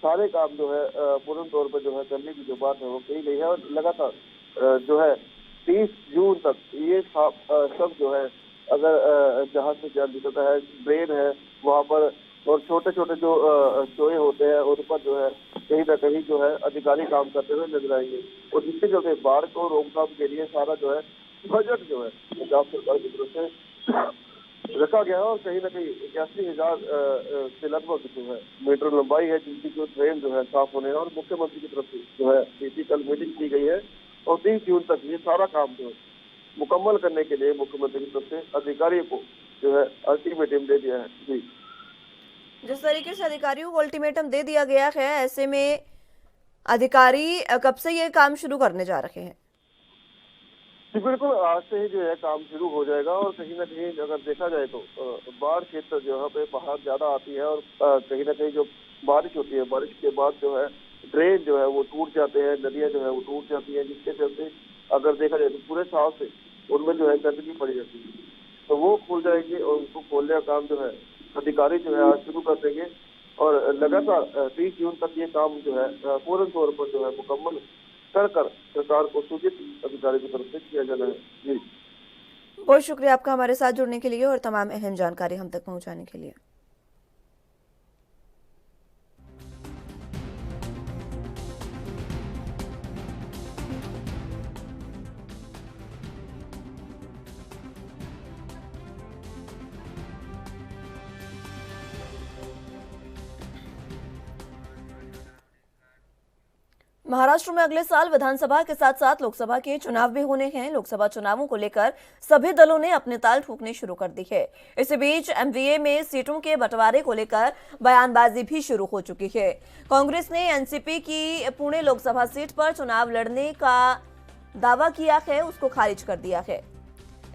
सारे काम जो है पूर्ण तौर पर जो है करने की जो बात है वो कही गई है और लगातार जो है 30 जून तक ये सब जो है अगर जहाँ से जल निकलता है, ड्रेन है वहाँ पर और छोटे छोटे जो चोए होते हैं उन पर जो है कहीं ना कहीं जो है अधिकारी काम करते हुए नजर आएंगे और जिसके चलते बाढ़ को रोकथाम के लिए सारा जो है बजट जो है पंजाब सरकार की तरफ से रखा गया है और कहीं ना कहीं 81,000 से लगभग जो है मीटर लंबाई है जिनकी जो ड्रेन जो है साफ होने और मुख्यमंत्री की तरफ से जो है कल मीटिंग की गई है और 30 जून तक ये सारा काम जो है मुकम्मल करने के लिए मुख्यमंत्री की तरफ से अधिकारियों को जो है अल्टीमेटम दे दिया है। जी, जिस तरीके से अधिकारियों को अल्टीमेटम दे दिया गया है, ऐसे में अधिकारी कब से ये काम शुरू करने जा रहे हैं? जी बिल्कुल, आज से ही जो है काम शुरू हो जाएगा और कहीं ना कहीं अगर देखा जाए तो बाढ़ क्षेत्र जो है बाहर ज्यादा आती है और कहीं ना कहीं जो बारिश होती है, बारिश के बाद जो है ड्रेन जो है वो टूट जाते हैं, नदियां जो है वो टूट जाती है, जिसके चलते अगर देखा जाए तो पूरे साल से उनमें जो है गंदगी पड़ी जाती है, तो वो खुल जाएंगे और उनको खोलने का काम जो है अधिकारी जो है आज शुरू कर देंगे और लगातार 30 जून तक ये काम जो है पूर्ण तौर पर जो है मुकम्मल कर सरकार को सूचित अधिकारी की तरफ से किया जाना है। जी, बहुत शुक्रिया आपका हमारे साथ जुड़ने के लिए और तमाम अहम जानकारी हम तक पहुंचाने के लिए। महाराष्ट्र में अगले साल विधानसभा के साथ साथ लोकसभा के चुनाव भी होने हैं। लोकसभा चुनावों को लेकर सभी दलों ने अपने ताल ठोकने शुरू कर दी है। इसी बीच एमवीए में सीटों के बंटवारे को लेकर बयानबाजी भी शुरू हो चुकी है। कांग्रेस ने एनसीपी की पुणे लोकसभा सीट पर चुनाव लड़ने का दावा किया है, उसको खारिज कर दिया है।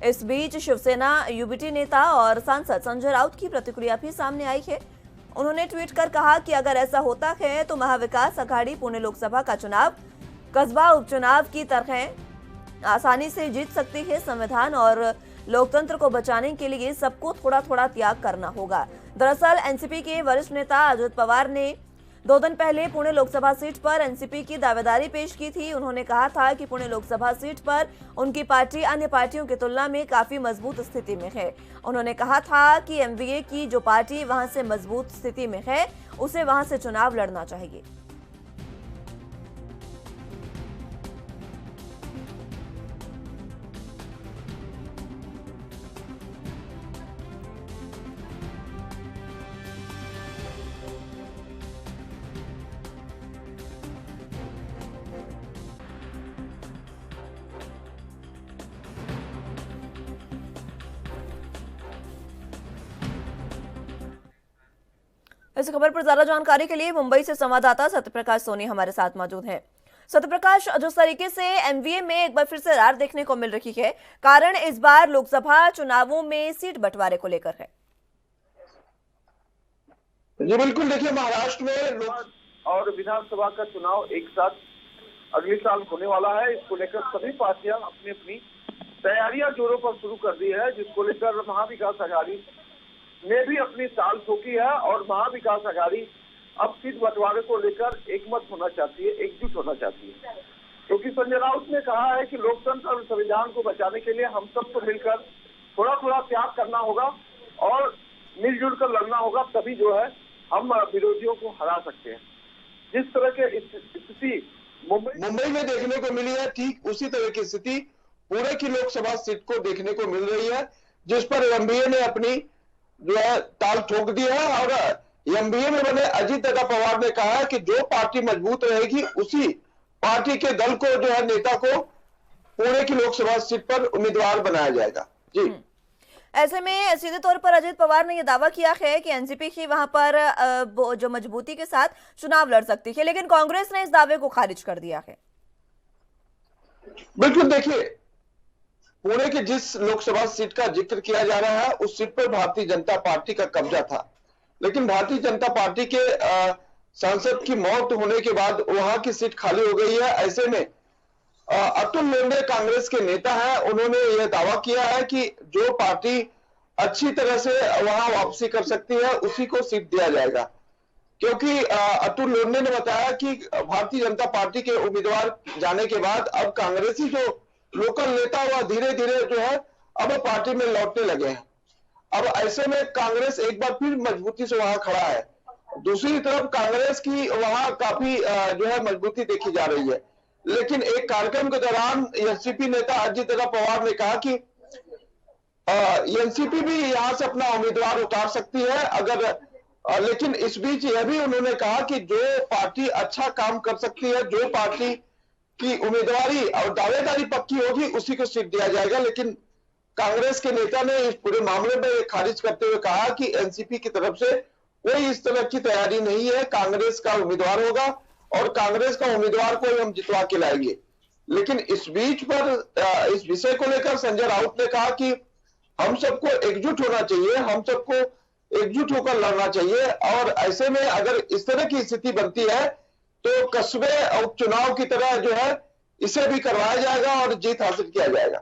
इस बीच शिवसेना यूबीटी नेता और सांसद संजय राउत की प्रतिक्रिया भी सामने आई है। उन्होंने ट्वीट कर कहा कि अगर ऐसा होता है तो महाविकास अघाड़ी पुणे लोकसभा का चुनाव कस्बा उपचुनाव की तरह आसानी से जीत सकती है। संविधान और लोकतंत्र को बचाने के लिए सबको थोड़ा थोड़ा त्याग करना होगा। दरअसल एनसीपी के वरिष्ठ नेता अजित पवार ने 2 दिन पहले पुणे लोकसभा सीट पर एनसीपी की दावेदारी पेश की थी। उन्होंने कहा था कि पुणे लोकसभा सीट पर उनकी पार्टी अन्य पार्टियों की तुलना में काफी मजबूत स्थिति में है। उन्होंने कहा था कि एमवीए की जो पार्टी वहां से मजबूत स्थिति में है उसे वहां से चुनाव लड़ना चाहिए। इस खबर पर ज्यादा जानकारी के लिए मुंबई से संवाददाता सत्यप्रकाश सोनी हमारे साथ मौजूद हैं। सत्यप्रकाश, जिस तरीके से एमवीए में एक बार फिर से रार देखने को मिल रही है, कारण इस बार लोकसभा चुनावों में सीट बंटवारे को लेकर है। जी बिल्कुल, देखिए महाराष्ट्र में और विधानसभा का चुनाव एक साथ अगले साल होने वाला है। इसको लेकर सभी पार्टियां अपनी अपनी तैयारियां जोरों पर शुरू कर दी है, जिसको लेकर महाविकास अघाड़ी ने भी अपनी ताल ठोकी है और महाविकास अघाड़ी अब सीट बंटवारे को लेकर एकमत होना चाहती है, एकजुट होना चाहती है, क्योंकि संजय राउत ने कहा है कि लोकतंत्र और संविधान को बचाने के लिए हम सबको मिलकर थोड़ा थोड़ा त्याग करना होगा और मिलजुल कर लड़ना होगा, तभी जो है हम विरोधियों को हरा सकते हैं। जिस तरह के स्थिति मुंबई में देखने को मिली है, ठीक उसी तरह की स्थिति पुणे की लोकसभा सीट को देखने को मिल रही है, जिस पर एमवीए ने अपनी जो है ताल ठोक दी है। और एमबीए में बने अजीत दादा पवार ने कहा है कि जो पार्टी मजबूत रहेगी उसी पार्टी के दल को जो है नेता को पुणे की लोकसभा सीट पर उम्मीदवार बनाया जाएगा। जी ऐसे में सीधे तौर पर अजित पवार ने यह दावा किया है कि एनसीपी ही वहां पर जो मजबूती के साथ चुनाव लड़ सकती है, लेकिन कांग्रेस ने इस दावे को खारिज कर दिया है। बिल्कुल, देखिए पुणे की जिस लोकसभा सीट का जिक्र किया जा रहा है उस सीट पर भारतीय जनता पार्टी का कब्जा था, लेकिन भारतीय जनता पार्टी के सांसद की मौत होने के बाद वहां की सीट खाली हो गई है। ऐसे में अतुल लोंढे कांग्रेस के नेता हैं, उन्होंने यह दावा किया है कि जो पार्टी अच्छी तरह से वहां वापसी कर सकती है उसी को सीट दिया जाएगा, क्योंकि अतुल लोंढे ने बताया कि भारतीय जनता पार्टी के उम्मीदवार जाने के बाद अब कांग्रेसी जो लोकल नेता वह धीरे धीरे जो है अब पार्टी में लौटने लगे हैं। अब ऐसे में कांग्रेस एक बार फिर मजबूती से वहां खड़ा है। दूसरी तरफ कांग्रेस की वहां काफी जो है मजबूती देखी जा रही है, लेकिन एक कार्यक्रम के दौरान एनसीपी नेता अजित दादा पवार ने कहा कि एनसीपी भी यहां से अपना उम्मीदवार उतार सकती है अगर लेकिन इस बीच यह भी उन्होंने कहा कि जो पार्टी अच्छा काम कर सकती है, जो पार्टी की उम्मीदवारी और दावेदारी पक्की होगी उसी को सीट दिया जाएगा। लेकिन कांग्रेस के नेता ने इस पूरे मामले में खारिज करते हुए कहा कि एनसीपी की तरफ से कोई इस तरह की तैयारी नहीं है, कांग्रेस का उम्मीदवार होगा और कांग्रेस का उम्मीदवार को हम जितवा के लाएंगे। लेकिन इस बीच पर इस विषय को लेकर संजय राउत ने कहा कि हम सबको एकजुट होना चाहिए, हम सबको एकजुट होकर लड़ना चाहिए, और ऐसे में अगर इस तरह की स्थिति बनती है तो कस्बे उपचुनाव की तरह जो है इसे भी करवाया जाएगा और जीत हासिल किया जाएगा।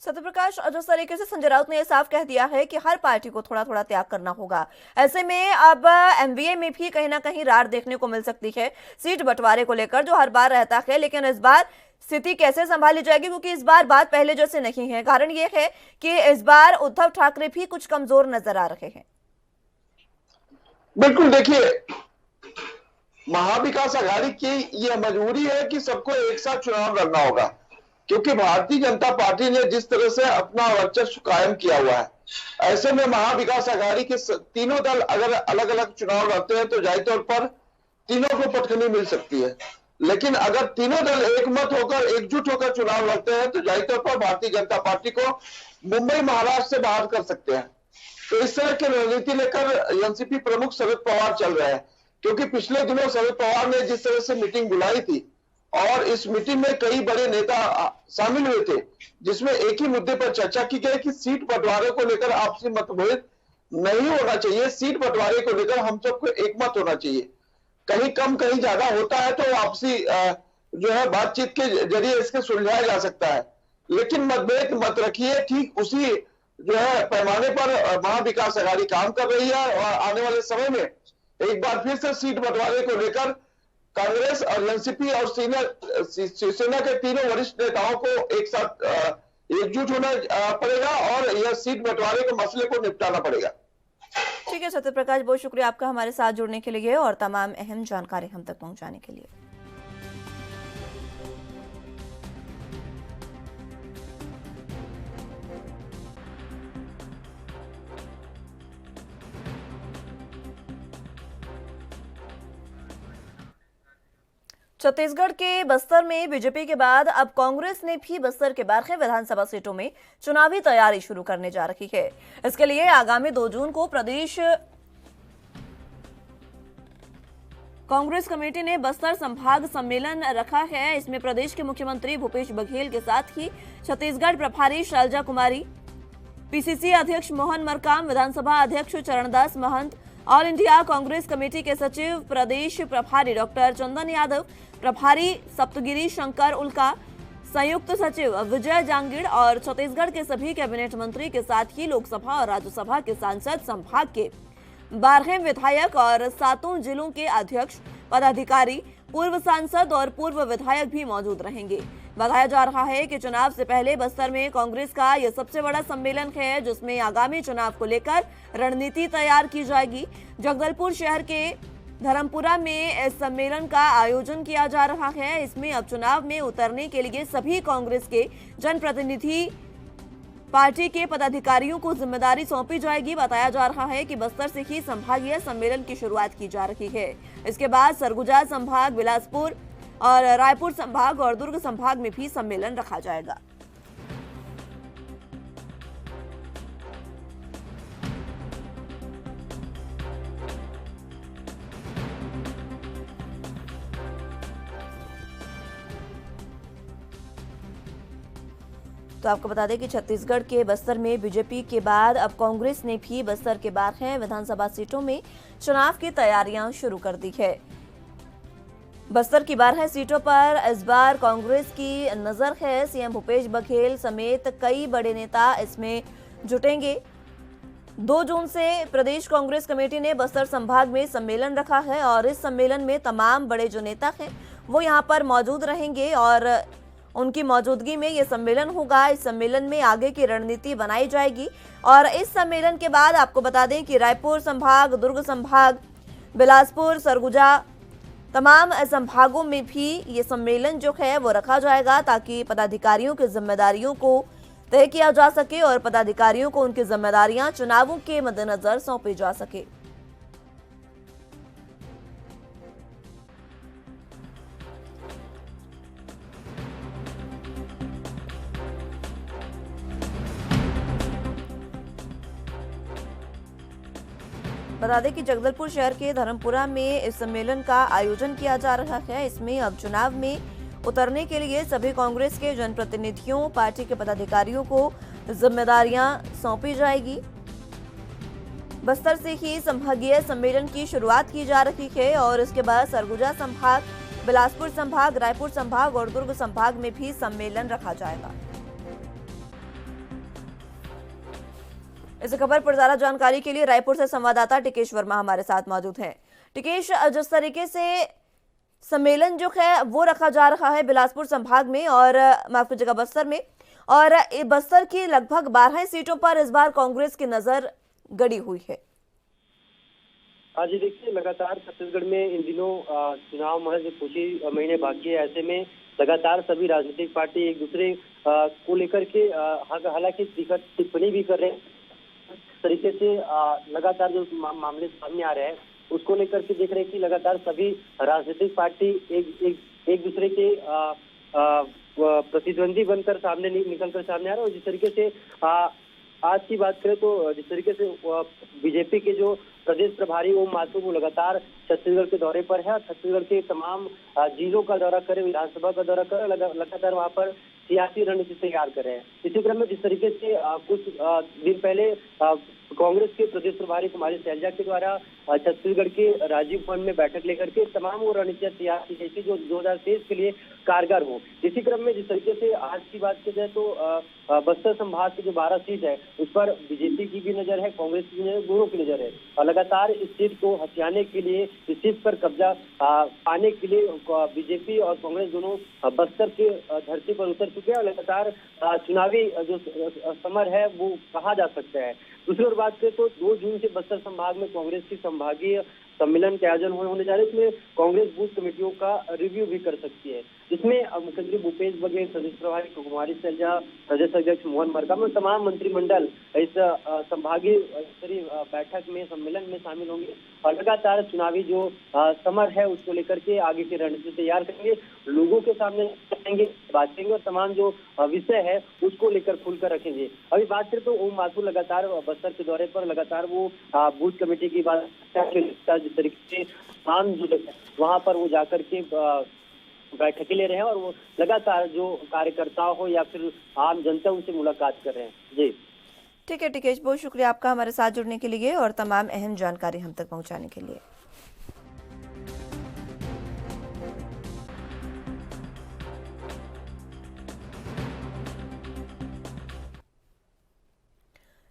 सत्यप्रकाश, जिस तरीके से संजय राउत ने यह साफ कह दिया है कि हर पार्टी को थोड़ा थोड़ा त्याग करना होगा, ऐसे में अब एमवीए में भी कहीं ना कहीं रार देखने को मिल सकती है सीट बंटवारे को लेकर जो हर बार रहता है। लेकिन इस बार स्थिति कैसे संभाली जाएगी, क्योंकि इस बार बात पहले जैसे नहीं है। कारण यह है कि इस बार उद्धव ठाकरे भी कुछ कमजोर नजर आ रहे हैं। बिल्कुल, देखिए महाविकास आघाड़ी की यह मजबूरी है कि सबको एक साथ चुनाव लड़ना होगा, क्योंकि भारतीय जनता पार्टी ने जिस तरह से अपना वर्चस्व कायम किया हुआ है, ऐसे में महाविकास आघाड़ी के तीनों दल अगर अलग अलग चुनाव लड़ते हैं तो जाहिर तौर पर तीनों को पटखनी मिल सकती है। लेकिन अगर तीनों दल एकमत होकर एकजुट होकर चुनाव लड़ते हैं तो जाहिर तौर पर भारतीय जनता पार्टी को मुंबई महाराष्ट्र से बाहर कर सकते हैं। तो इस तरह की रणनीति लेकर एनसीपी प्रमुख शरद पवार चल रहे हैं, क्योंकि पिछले दिनों शरद पवार ने जिस तरह से मीटिंग बुलाई थी और इस मीटिंग में कई बड़े नेता शामिल हुए थे, जिसमें एक ही मुद्दे पर चर्चा की गई कि सीट बंटवारे को लेकर आपसी मतभेद नहीं होना चाहिए, सीट बंटवारे को लेकर हम सबको एकमत होना चाहिए। कहीं कम कहीं ज्यादा होता है तो आपसी जो है बातचीत के जरिए इसके सुलझाया जा सकता है, लेकिन मतभेद मत रखिए। ठीक उसी जो है पैमाने पर महाविकास आघाड़ी काम कर रही है और आने वाले समय में एक बार फिर से सीट बंटवारे को लेकर कांग्रेस और एनसीपी और शिवसेना के तीनों वरिष्ठ नेताओं को एक साथ एकजुट होना पड़ेगा और यह सीट बंटवारे के मसले को निपटाना पड़ेगा। ठीक है सत्यप्रकाश, बहुत शुक्रिया आपका हमारे साथ जुड़ने के लिए और तमाम अहम जानकारी हम तक पहुंचाने के लिए। छत्तीसगढ़ के बस्तर में बीजेपी के बाद अब कांग्रेस ने भी बस्तर के 12 विधानसभा सीटों में चुनावी तैयारी शुरू करने जा रही है। इसके लिए आगामी 2 जून को प्रदेश कांग्रेस कमेटी ने बस्तर संभाग सम्मेलन रखा है। इसमें प्रदेश के मुख्यमंत्री भूपेश बघेल के साथ ही छत्तीसगढ़ प्रभारी शैलजा कुमारी, पीसीसी अध्यक्ष मोहन मरकाम, विधानसभा अध्यक्ष Charandas Mahant, all India Congress committee के सचिव प्रदेश प्रभारी डॉक्टर चंदन यादव, प्रभारी सप्तगिरी शंकर उल्का, संयुक्त सचिव विजय जांगिड़ और छत्तीसगढ़ के सभी कैबिनेट मंत्री के साथ ही लोकसभा और राज्यसभा के सांसद, संभाग के 12 विधायक और 7 जिलों के अध्यक्ष, पदाधिकारी, पूर्व सांसद और पूर्व विधायक भी मौजूद रहेंगे। बताया जा रहा है कि चुनाव से पहले बस्तर में कांग्रेस का यह सबसे बड़ा सम्मेलन है, जिसमें आगामी चुनाव को लेकर रणनीति तैयार की जाएगी। जगदलपुर शहर के धर्मपुरा में इस सम्मेलन का आयोजन किया जा रहा है। इसमें अब चुनाव में उतरने के लिए सभी कांग्रेस के जनप्रतिनिधि पार्टी के पदाधिकारियों को जिम्मेदारी सौंपी जाएगी। बताया जा रहा है कि बस्तर से ही संभागीय सम्मेलन की शुरुआत की जा रही है। इसके बाद सरगुजा संभाग, बिलासपुर और रायपुर संभाग और दुर्ग संभाग में भी सम्मेलन रखा जाएगा। तो आपको बता दें कि छत्तीसगढ़ के बस्तर में बीजेपी के बाद अब कांग्रेस ने भी बस्तर के 12 विधानसभा सीटों में चुनाव की तैयारियां शुरू कर दी है। बस्तर की 12 सीटों पर इस बार कांग्रेस की नजर है। सीएम भूपेश बघेल समेत कई बड़े नेता इसमें जुटेंगे। 2 जून से प्रदेश कांग्रेस कमेटी ने बस्तर संभाग में सम्मेलन रखा है और इस सम्मेलन में तमाम बड़े जो नेता हैं वो यहां पर मौजूद रहेंगे और उनकी मौजूदगी में ये सम्मेलन होगा। इस सम्मेलन में आगे की रणनीति बनाई जाएगी और इस सम्मेलन के बाद आपको बता दें कि रायपुर संभाग, दुर्ग संभाग, बिलासपुर, सरगुजा तमाम संभागों में भी ये सम्मेलन जो है वो रखा जाएगा ताकि पदाधिकारियों की जिम्मेदारियों को तय किया जा सके और पदाधिकारियों को उनकी जिम्मेदारियां चुनावों के मद्देनजर सौंपी जा सके। बता दें कि जगदलपुर शहर के धर्मपुरा में इस सम्मेलन का आयोजन किया जा रहा है। इसमें अब चुनाव में उतरने के लिए सभी कांग्रेस के जनप्रतिनिधियों, पार्टी के पदाधिकारियों को जिम्मेदारियां सौंपी जाएगी। बस्तर से ही संभागीय सम्मेलन की शुरुआत की जा रही है और इसके बाद सरगुजा संभाग, बिलासपुर संभाग, रायपुर संभाग और दुर्ग संभाग में भी सम्मेलन रखा जाएगा। इस खबर पर ज्यादा जानकारी के लिए रायपुर से संवाददाता टिकेश वर्मा हमारे साथ मौजूद हैं। टिकेश, जिस तरीके से सम्मेलन जो है वो रखा जा रहा है बिलासपुर संभाग में और माफ कीजिएगा बस्तर में, और बस्तर की लगभग 12 सीटों पर इस बार कांग्रेस की नजर गड़ी हुई है। हाँ जी, देखिए लगातार छत्तीसगढ़ में इन दिनों चुनाव महज कुछ ही महीने बाकी है। ऐसे में लगातार सभी राजनीतिक पार्टी एक दूसरे को लेकर के हालांकि टिप्पणी भी कर रहे हैं। तरीके से लगातार जो मामले सामने आ रहे हैं उसको लेकर के देख रहे हैं कि लगातार सभी राजनीतिक पार्टी एक दूसरे के प्रतिद्वंदी बनकर सामने निकलकर सामने आ रहे हैं। और जिस तरीके से आज की बात करें तो जिस तरीके से बीजेपी के जो प्रदेश प्रभारी ओम माथुर वो लगातार छत्तीसगढ़ के दौरे पर है। छत्तीसगढ़ के तमाम जिलों का दौरा करे, विधानसभा का दौरा करे, लगातार वहाँ पर सियासी रणनीति तैयार कर रहे हैं। इसी क्रम में जिस तरीके से कुछ दिन पहले कांग्रेस के प्रदेश प्रभारी कुमारी शैलजा के द्वारा छत्तीसगढ़ के राजीव भवन में बैठक लेकर के तमाम वो रणनीतियां तैयार की गई थी जो 2023 के लिए कारगर हो। इसी क्रम में जिस तरीके से आज की बात की जाए तो बस्तर संभाग की जो 12 सीट है उस पर बीजेपी की भी नजर है, कांग्रेस की नजर, दोनों की नजर है। और लगातार इस सीट को हथियाने के लिए, इस सीट पर कब्जा पाने के लिए बीजेपी और कांग्रेस दोनों बस्तर के धरती पर उतर चुके हैं और लगातार चुनावी जो समर है वो कहा जा सकता है। दूसरी ओर बात करें तो 2 जून से बस्तर संभाग में कांग्रेस की संभागीय सम्मेलन के आयोजन होने जा रहे हैं। इसमें कांग्रेस बूथ कमेटियों का रिव्यू भी कर सकती है। इसमें मुख्यमंत्री भूपेश बघेल, प्रदेश प्रभारी कुमारी शैलजा, प्रदेश अध्यक्ष मोहन मरकाम और तमाम मंत्रिमंडल इस संभागीय स्तरीय बैठक में, सम्मेलन में शामिल होंगे और लगातार चुनावी जो समर है उसको लेकर के आगे की रणनीति तैयार करेंगे, लोगों के सामने रखेंगे, बात करेंगे और तमाम जो विषय है उसको लेकर खुलकर रखेंगे। अभी बात करें तो ओम माथुर लगातार बस्तर के दौरे पर लगातार वो बूथ कमेटी की बात, जिस तरीके से आम जो वहाँ पर वो जाकर के बैठकें ले रहे हैं और वो लगातार जो कार्यकर्ता हो या फिर आम जनता उनसे मुलाकात कर रहे हैं। जी ठीक है टिकेश, बहुत शुक्रिया आपका हमारे साथ जुड़ने के लिए और तमाम अहम जानकारी हम तक पहुंचाने के लिए।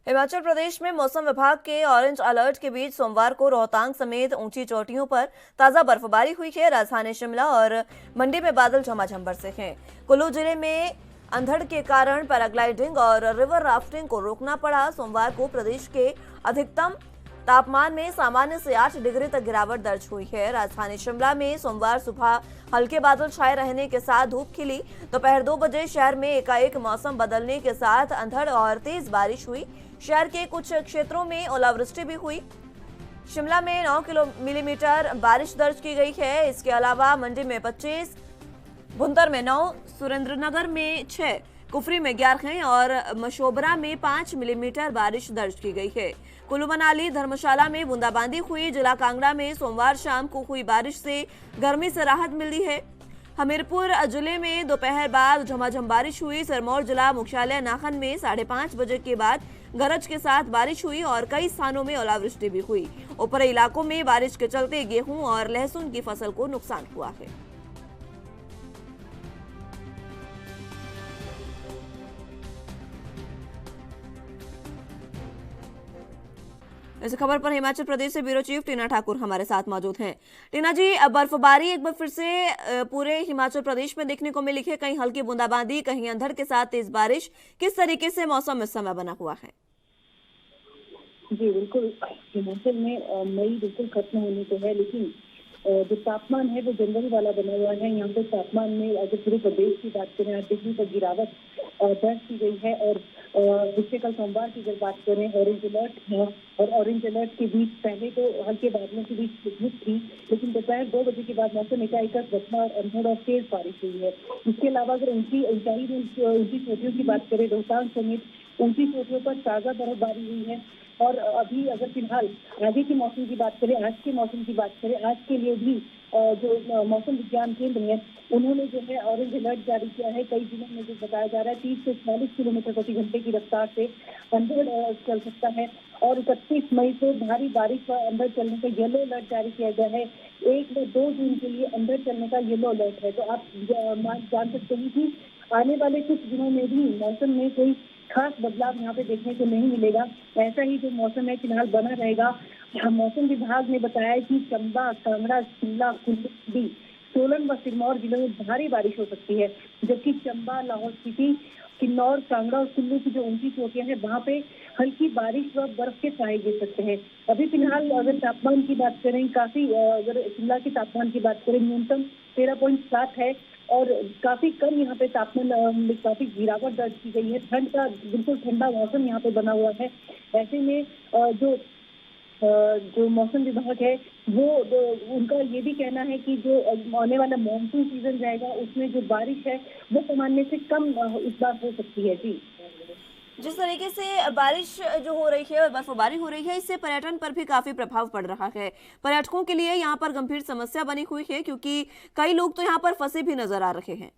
हिमाचल प्रदेश में मौसम विभाग के ऑरेंज अलर्ट के बीच सोमवार को रोहतांग समेत ऊंची चोटियों पर ताजा बर्फबारी हुई है। राजधानी शिमला और मंडी में बादल झमाझम बरसे हैं। कुल्लू जिले में अंधड़ के कारण पैराग्लाइडिंग और रिवर राफ्टिंग को रोकना पड़ा। सोमवार को प्रदेश के अधिकतम तापमान में सामान्य से 8 डिग्री तक गिरावट दर्ज हुई है। राजधानी शिमला में सोमवार सुबह हल्के बादल छाए रहने के साथ धूप खिली। दोपहर 2 बजे शहर में एकाएक मौसम बदलने के साथ अंधड़ और तेज बारिश हुई। शहर के कुछ क्षेत्रों में ओलावृष्टि भी हुई। शिमला में 9 मिलीमीटर बारिश दर्ज की गई है। इसके अलावा मंडी में 25, भुंतर में 9, सुरेंद्रनगर में 6, कुफरी में 11 और मशोबरा में 5 मिलीमीटर बारिश दर्ज की गई है। कुल्लू मनाली धर्मशाला में बूंदाबांदी हुई। जिला कांगड़ा में सोमवार शाम को हुई बारिश से गर्मी से राहत मिली है। हमीरपुर जिले में दोपहर बाद झमाझम बारिश हुई। सिरमौर जिला मुख्यालय नाखन में 5:30 बजे के बाद गरज के साथ बारिश हुई और कई स्थानों में ओलावृष्टि भी हुई। ऊपरी इलाकों में बारिश के चलते गेहूं और लहसुन की फसल को नुकसान हुआ है। इस खबर पर हिमाचल प्रदेश से ब्यूरो चीफ टीना ठाकुर हमारे साथ मौजूद हैं। टीना जी, बर्फबारी एक बार फिर से पूरे हिमाचल प्रदेश में देखने को मिली है। कहीं हल्की बूंदाबांदी, कहीं अंधड़ के साथ तेज बारिश। किस तरीके से मौसम इस समय बना हुआ है? जी बिल्कुल, हिमाचल में मई बिल्कुल खत्म होने को है, लेकिन जो तापमान है वो जनवरी वाला बना हुआ है। यहाँ पे तापमान में अगर पूरे प्रदेश की बात करें 8 डिग्री तक गिरावट दर्ज की गई है। और पिछले कल सोमवार की अगर बात करें ऑरेंज अलर्ट है, और ऑरेंज अलर्ट के बीच पहले तो हल्के बादलों के बीच धूप थी, लेकिन दोपहर 2 बजे के बाद मौसम एकाएक बदला और अंधड़ और तेज बारिश हुई है। इसके अलावा अगर ऊंचाई चोटियों की बात करें, रोहतांग समेत ऊंची चोटियों पर ताजा बर्फबारी हुई है। और अभी अगर फिलहाल आगे के मौसम की बात करें, आज के मौसम की बात करें, आज के लिए भी जो मौसम विज्ञान केंद्र है उन्होंने जो है ऑरेंज अलर्ट जारी किया है। कई जिलों में जो बताया जा रहा है 30 से 40 किलोमीटर प्रति घंटे की रफ्तार से अंधड़ चल सकता है। और 31 मई से भारी बारिश व अंधड़ चलने का येलो अलर्ट जारी किया गया है। 1 व 2 जून के लिए अंधड़ चलने का येलो अलर्ट है। तो आप जान सकते हैं कि आने वाले कुछ दिनों में भी मौसम में कोई खास बदलाव यहाँ पे देखने को नहीं मिलेगा। ऐसा ही जो मौसम है फिलहाल बना रहेगा। मौसम विभाग ने बताया कि चंबा, कांगड़ा, शिमला, कुल्लू, सोलन व सिरमौर जिलों में भारी बारिश हो सकती है, जबकि चंबा, लाहौल स्पीति, किन्नौर, कांगड़ा और कुल्लू की जो ऊंची चोटियां हैं वहाँ पे हल्की बारिश व बर्फ के साए गिर सकते हैं। अभी फिलहाल अगर तापमान की बात करें, काफी अगर शिमला के तापमान की बात करें, न्यूनतम 13.7 है और काफी कम यहाँ पे तापमान में काफी गिरावट दर्ज की गई है। ठंड का बिल्कुल ठंडा मौसम यहाँ पे बना हुआ है। ऐसे में जो मौसम विभाग है वो उनका ये भी कहना है कि जो आने वाला मानसून सीजन जाएगा उसमें जो बारिश है वो सामान्य से कम इस बार हो सकती है। जी, जिस तरीके से बारिश जो हो रही है और बर्फबारी हो रही है, इससे पर्यटन पर भी काफी प्रभाव पड़ रहा है। पर्यटकों के लिए यहाँ पर गंभीर समस्या बनी हुई है, क्योंकि कई लोग तो यहाँ पर फंसे भी नजर आ रहे हैं।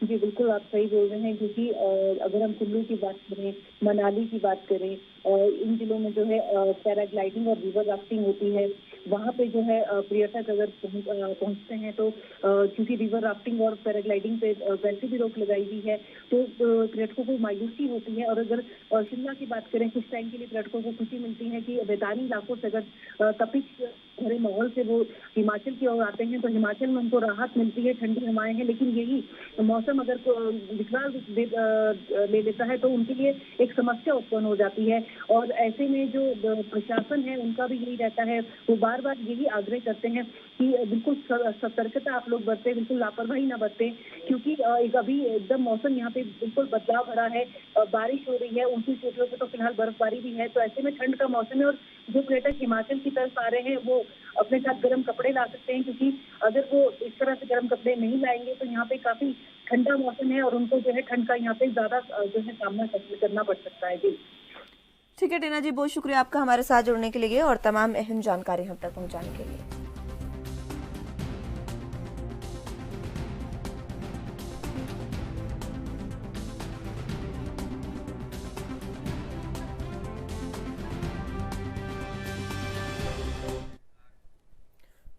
जी बिल्कुल, आप सही बोल रहे हैं, क्योंकि अगर हम कुल्लू की बात करें, मनाली की बात करें, इन जिलों में जो है पैराग्लाइडिंग और रिवर राफ्टिंग होती है। वहाँ पे जो है पर्यटक अगर पहुँचते हैं तो क्योंकि रिवर राफ्टिंग और पैराग्लाइडिंग पे वैसे भी रोक लगाई हुई है, तो पर्यटकों को मायूसी होती है। और अगर शिमला की बात करें, कुछ टाइम के लिए पर्यटकों को खुशी मिलती है कि मैदानी इलाकों से अगर तपिश भरे माहौल से वो हिमाचल की ओर आते हैं तो हिमाचल में उनको राहत मिलती है, ठंडी हवाएं हैं। लेकिन यही मौसम अगर विकराल ले लेता है तो उनके लिए एक समस्या उत्पन्न हो जाती है। और ऐसे में जो प्रशासन है उनका भी यही रहता है, वो बार बार यही आग्रह करते हैं कि बिल्कुल सतर्कता आप लोग बरतें, बिल्कुल लापरवाही ना बरतें, क्योंकि अभी एकदम मौसम यहाँ पे बिल्कुल बदलाव भरा है। बारिश हो रही है, ऊंची चोटियों पे तो फिलहाल बर्फबारी भी है। तो ऐसे में ठंड का मौसम है और जो पर्यटक हिमाचल की तरफ आ रहे हैं वो अपने साथ गर्म कपड़े ला सकते हैं, क्योंकि अगर वो इस तरह से गर्म कपड़े नहीं लाएंगे तो यहाँ पे काफी ठंडा मौसम है और उनको जो है ठंड का यहाँ पे ज्यादा जो है सामना करना पड़ सकता है। जी ठीक है टीना जी, बहुत शुक्रिया आपका हमारे साथ जुड़ने के लिए और तमाम अहम जानकारी हम तक पहुंचाने के लिए।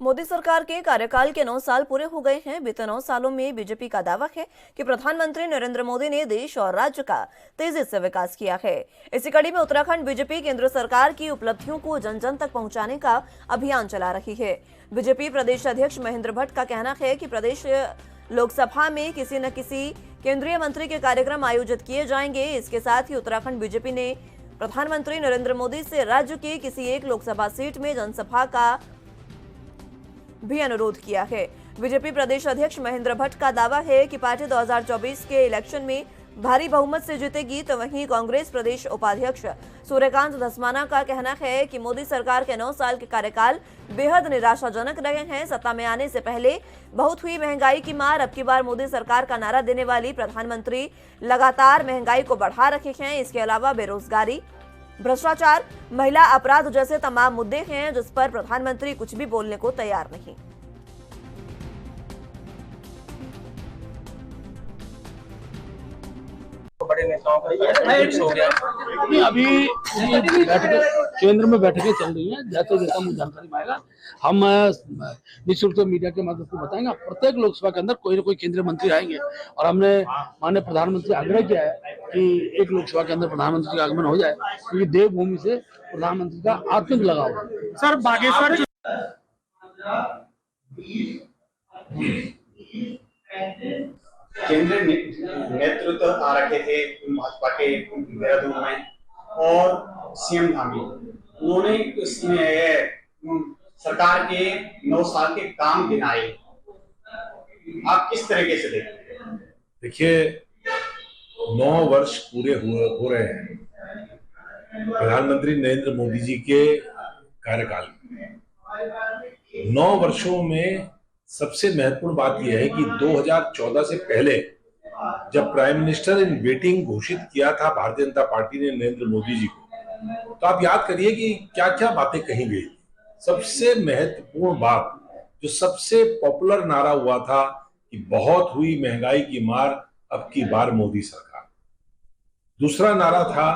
मोदी सरकार के कार्यकाल के 9 साल पूरे हो गए हैं। बीते 9 सालों में बीजेपी का दावा है कि प्रधानमंत्री नरेंद्र मोदी ने देश और राज्य का तेजी से विकास किया है। इसी कड़ी में उत्तराखंड बीजेपी केंद्र सरकार की उपलब्धियों को जन जन तक पहुंचाने का अभियान चला रही है। बीजेपी प्रदेश अध्यक्ष महेंद्र भट्ट का कहना है कि प्रदेश लोकसभा में किसी न किसी केंद्रीय मंत्री के कार्यक्रम आयोजित किए जाएंगे। इसके साथ ही उत्तराखंड बीजेपी ने प्रधानमंत्री नरेंद्र मोदी से राज्य की किसी एक लोकसभा सीट में जनसभा का भी अनुरोध किया है। बीजेपी प्रदेश अध्यक्ष महेंद्र भट्ट का दावा है कि पार्टी 2024 के इलेक्शन में भारी बहुमत से जीतेगी, तो वहीं कांग्रेस प्रदेश उपाध्यक्ष सूर्यकांत धस्माना का कहना है कि मोदी सरकार के 9 साल के कार्यकाल बेहद निराशाजनक रहे हैं। सत्ता में आने से पहले बहुत हुई महंगाई की मार, अब की बार मोदी सरकार का नारा देने वाली प्रधानमंत्री लगातार महंगाई को बढ़ा रखे हैं। इसके अलावा बेरोजगारी, भ्रष्टाचार, महिला अपराध जैसे तमाम मुद्दे हैं जिस पर प्रधानमंत्री कुछ भी बोलने को तैयार नहीं। बड़े नेताओं का फिक्स हो गया। अभी बैठकें केंद्र में बैठकें चल रही हैं, जैसे जैसा मुझे जानकारी पाएगा हम निश्चित रूप से मीडिया के माध्यम से बताएंगे। प्रत्येक लोकसभा के अंदर कोई ना कोई केंद्रीय मंत्री आएंगे और हमने माननीय प्रधानमंत्री आग्रह किया है कि एक लोकसभा के अंदर प्रधानमंत्री का आगमन हो जाए, क्योंकि देवभूमि से प्रधानमंत्री का आत्मिक लगाव है। सर बागेश्वर केंद्रीय नेतृत्व आ रखे थे भाजपा के देहरादून में और सीएम धामी, उन्होंने इसमें सरकार के 9 साल के काम गिनाए। आप किस तरीके से देखते हैं? देखिए, 9 वर्ष पूरे हो रहे हैं प्रधानमंत्री नरेंद्र मोदी जी के कार्यकाल में। 9 वर्षों में सबसे महत्वपूर्ण बात यह है कि 2014 से पहले जब प्राइम मिनिस्टर इन वेटिंग घोषित किया था भारतीय जनता पार्टी ने नरेंद्र मोदी जी को, तो आप याद करिए कि क्या क्या बातें कही गई। सबसे महत्वपूर्ण बात, जो सबसे पॉपुलर नारा हुआ था कि बहुत हुई महंगाई की मार, अब की बार मोदी सरकार। दूसरा नारा था,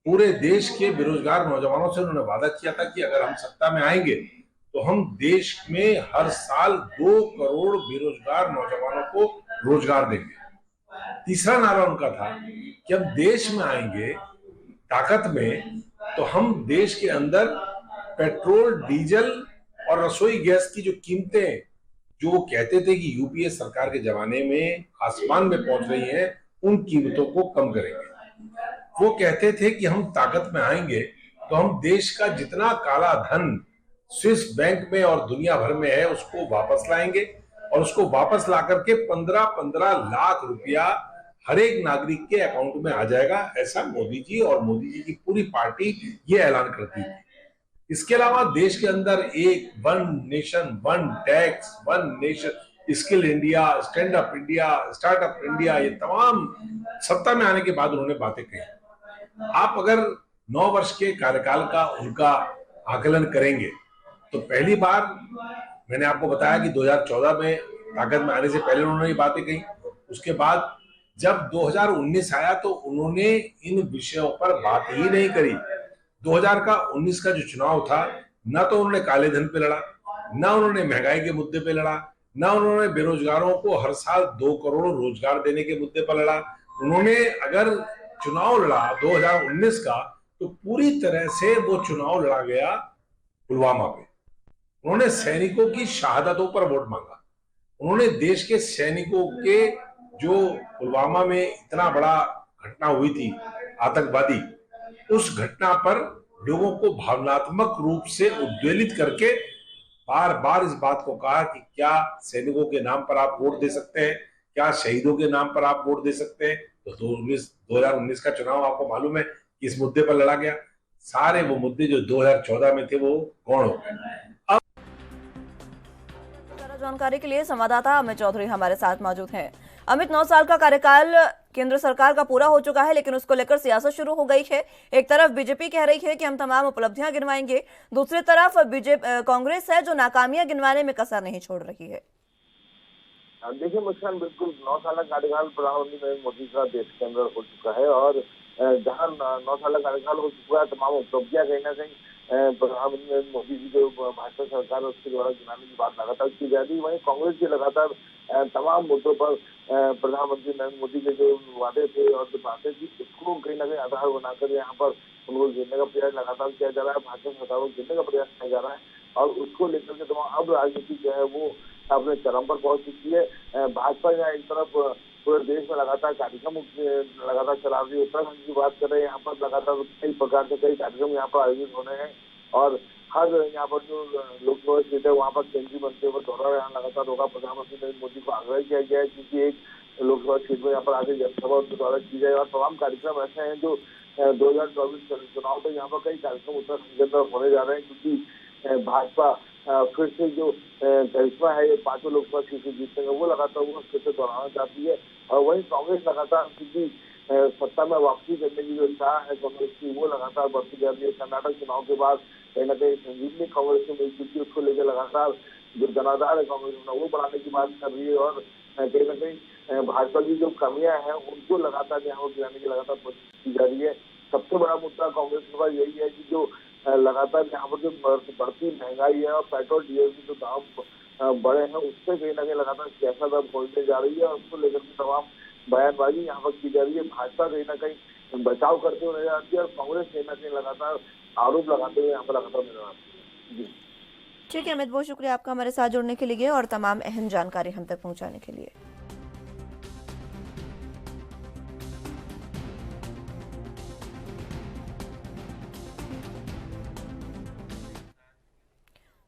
पूरे देश के बेरोजगार नौजवानों से उन्होंने वादा किया था कि अगर हम सत्ता में आएंगे तो हम देश में हर साल 2 करोड़ बेरोजगार नौजवानों को रोजगार देंगे। तीसरा नारा उनका था कि हम देश में आएंगे ताकत में, तो हम देश के अंदर पेट्रोल, डीजल और रसोई गैस की जो कीमतें, जो वो कहते थे कि यूपीए सरकार के जमाने में आसमान में पहुंच रही हैं, उन कीमतों को कम करेंगे। वो कहते थे कि हम ताकत में आएंगे तो हम देश का जितना काला धन स्विस बैंक में और दुनिया भर में है उसको वापस लाएंगे, और उसको वापस ला करके 15-15 लाख रुपया हर एक नागरिक के अकाउंट में आ जाएगा। ऐसा मोदी जी और मोदी जी की पूरी पार्टी ये ऐलान करती थी। इसके अलावा देश के अंदर एक 1 nation 1 tax, 1 nation skill India, stand up India, startup India, ये तमाम सत्ता में आने के बाद उन्होंने बातें कही। आप अगर 9 वर्ष के कार्यकाल का उनका आकलन करेंगे तो पहली बार मैंने आपको बताया कि 2014 में ताकत में आने से पहले उन्होंने ये बातें कही। उसके बाद जब 2019 आया तो उन्होंने इन विषयों पर बात ही नहीं करी। 2019 का जो चुनाव था, ना तो उन्होंने काले धन पे लड़ा, ना उन्होंने महंगाई के मुद्दे पे लड़ा, ना उन्होंने बेरोजगारों को हर साल 2 करोड़ रोजगार देने के मुद्दे पर लड़ा। उन्होंने अगर चुनाव लड़ा 2019 का, तो पूरी तरह से वो चुनाव लड़ा गया पुलवामा पे। उन्होंने सैनिकों की शहादतों पर वोट मांगा। उन्होंने देश के सैनिकों के, जो पुलवामा में इतना बड़ा घटना हुई थी आतंकवादी, उस घटना पर लोगों को भावनात्मक रूप से उद्वेलित करके बार बार इस बात को कहा कि क्या सैनिकों के नाम पर आप वोट दे सकते हैं, क्या शहीदों के नाम पर आप वोट दे सकते हैं। तो 2019 का चुनाव आपको मालूम है किस मुद्दे पर लड़ा गया। सारे वो मुद्दे जो 2014 में थे वो गौण हो गए। जानकारी के लिए संवाददाता अमित चौधरी हमारे साथ मौजूद हैं। अमित, 9 साल का कार्यकाल केंद्र सरकार का पूरा हो चुका है, लेकिन उसको लेकर सियासत शुरू हो गई है। एक तरफ बीजेपी कह रही है कि हम तमाम उपलब्धियां गिनवाएंगे, दूसरी तरफ कांग्रेस है जो नाकामियां गिनवाने में कसर नहीं छोड़ रही है। देखिए मुस्कान, बिल्कुल 9 साल का कार्यकाल प्रधानमंत्री नरेंद्र मोदी का देश के अंदर हो चुका है, और जहाँ 9 साल का कार्यकाल हो चुका है, तमाम उपलब्धियां कहीं ना कहीं प्रधानमंत्री नरेंद्र मोदी जी जो भाजपा सरकार है उसके द्वारा गिनाने की बात लगातार की जा रही है। वहीं कांग्रेस के लगातार तमाम मुद्दों पर प्रधानमंत्री नरेंद्र मोदी के जो वादे थे और जो बातें थी, उसको कहीं ना कहीं आधार बनाकर यहाँ पर उनको गिनने का प्रयास लगातार किया जा रहा है। भाजपा सरकार को गिनने का प्रयास किया जा रहा है, और उसको लेकर के तमाम अब राजनीति जो है वो अपने चरम पर पहुंच चुकी है। भाजपा यहाँ एक तरफ पूरे देश में लगातार कार्यक्रम लगातार चला रही है। उत्तराखंड की बात करें, यहाँ पर लगातार कई प्रकार के कई कार्यक्रम यहाँ पर आयोजित होने हैं और हर यहाँ पर जो लोकसभा सीट है वहाँ पर केंद्रीय मंत्रियों का दौरा यहाँ लगातार होगा। प्रधानमंत्री नरेंद्र मोदी को आग्रह किया गया है क्योंकि एक लोकसभा सीट में यहाँ पर आगे जनसभा उनके द्वारा की जाए और तमाम कार्यक्रम ऐसे हैं जो 2024 चुनाव तक यहाँ पर कई कार्यक्रम उत्तराखंड के अंदर होने जा रहे हैं क्योंकि भाजपा फिर से जो करिश्मा है ये 5 लोकसभा सीटें जीतने का वो लगातार वो फिर से दोहराना चाहती है और वहीं कांग्रेस लगातार क्योंकि सत्ता में वापसी करने की जो चाह है कांग्रेस की वो लगातार बढ़ती जा रही है। कर्नाटक चुनाव के बाद कहीं ना कहीं संजीवनी कांग्रेस में मिल चुकी है, उसको लेकर लगातार जो जनाधार है कांग्रेस में वो बढ़ाने की बात कर रही है और कहीं ना कहीं भाजपा की जो कमियां हैं उनको लगातार यहाँ पर गिराने की लगातार कोशिश की जा रही है। सबसे बड़ा मुद्दा कांग्रेस के पास यही है कि जो लगातार यहाँ पर जो बढ़ती महंगाई है और पेट्रोल डीजल के जो दाम बढ़े हैं उससे कहीं ना कहीं लगातार सियासत अब बोलते जा रही है और उसको लेकर के तमाम बयानबाजी यहाँ पर की जा रही है। भाजपा कहीं ना कहीं बचाव करते हुए नजर आती है और कांग्रेस कहीं ना कहीं लगातार आरोप लगाते हुए यहाँ पर लगातार नजर आती है। ठीक है अमित, बहुत शुक्रिया आपका हमारे साथ जुड़ने के लिए और तमाम अहम जानकारी हम तक पहुंचाने के लिए।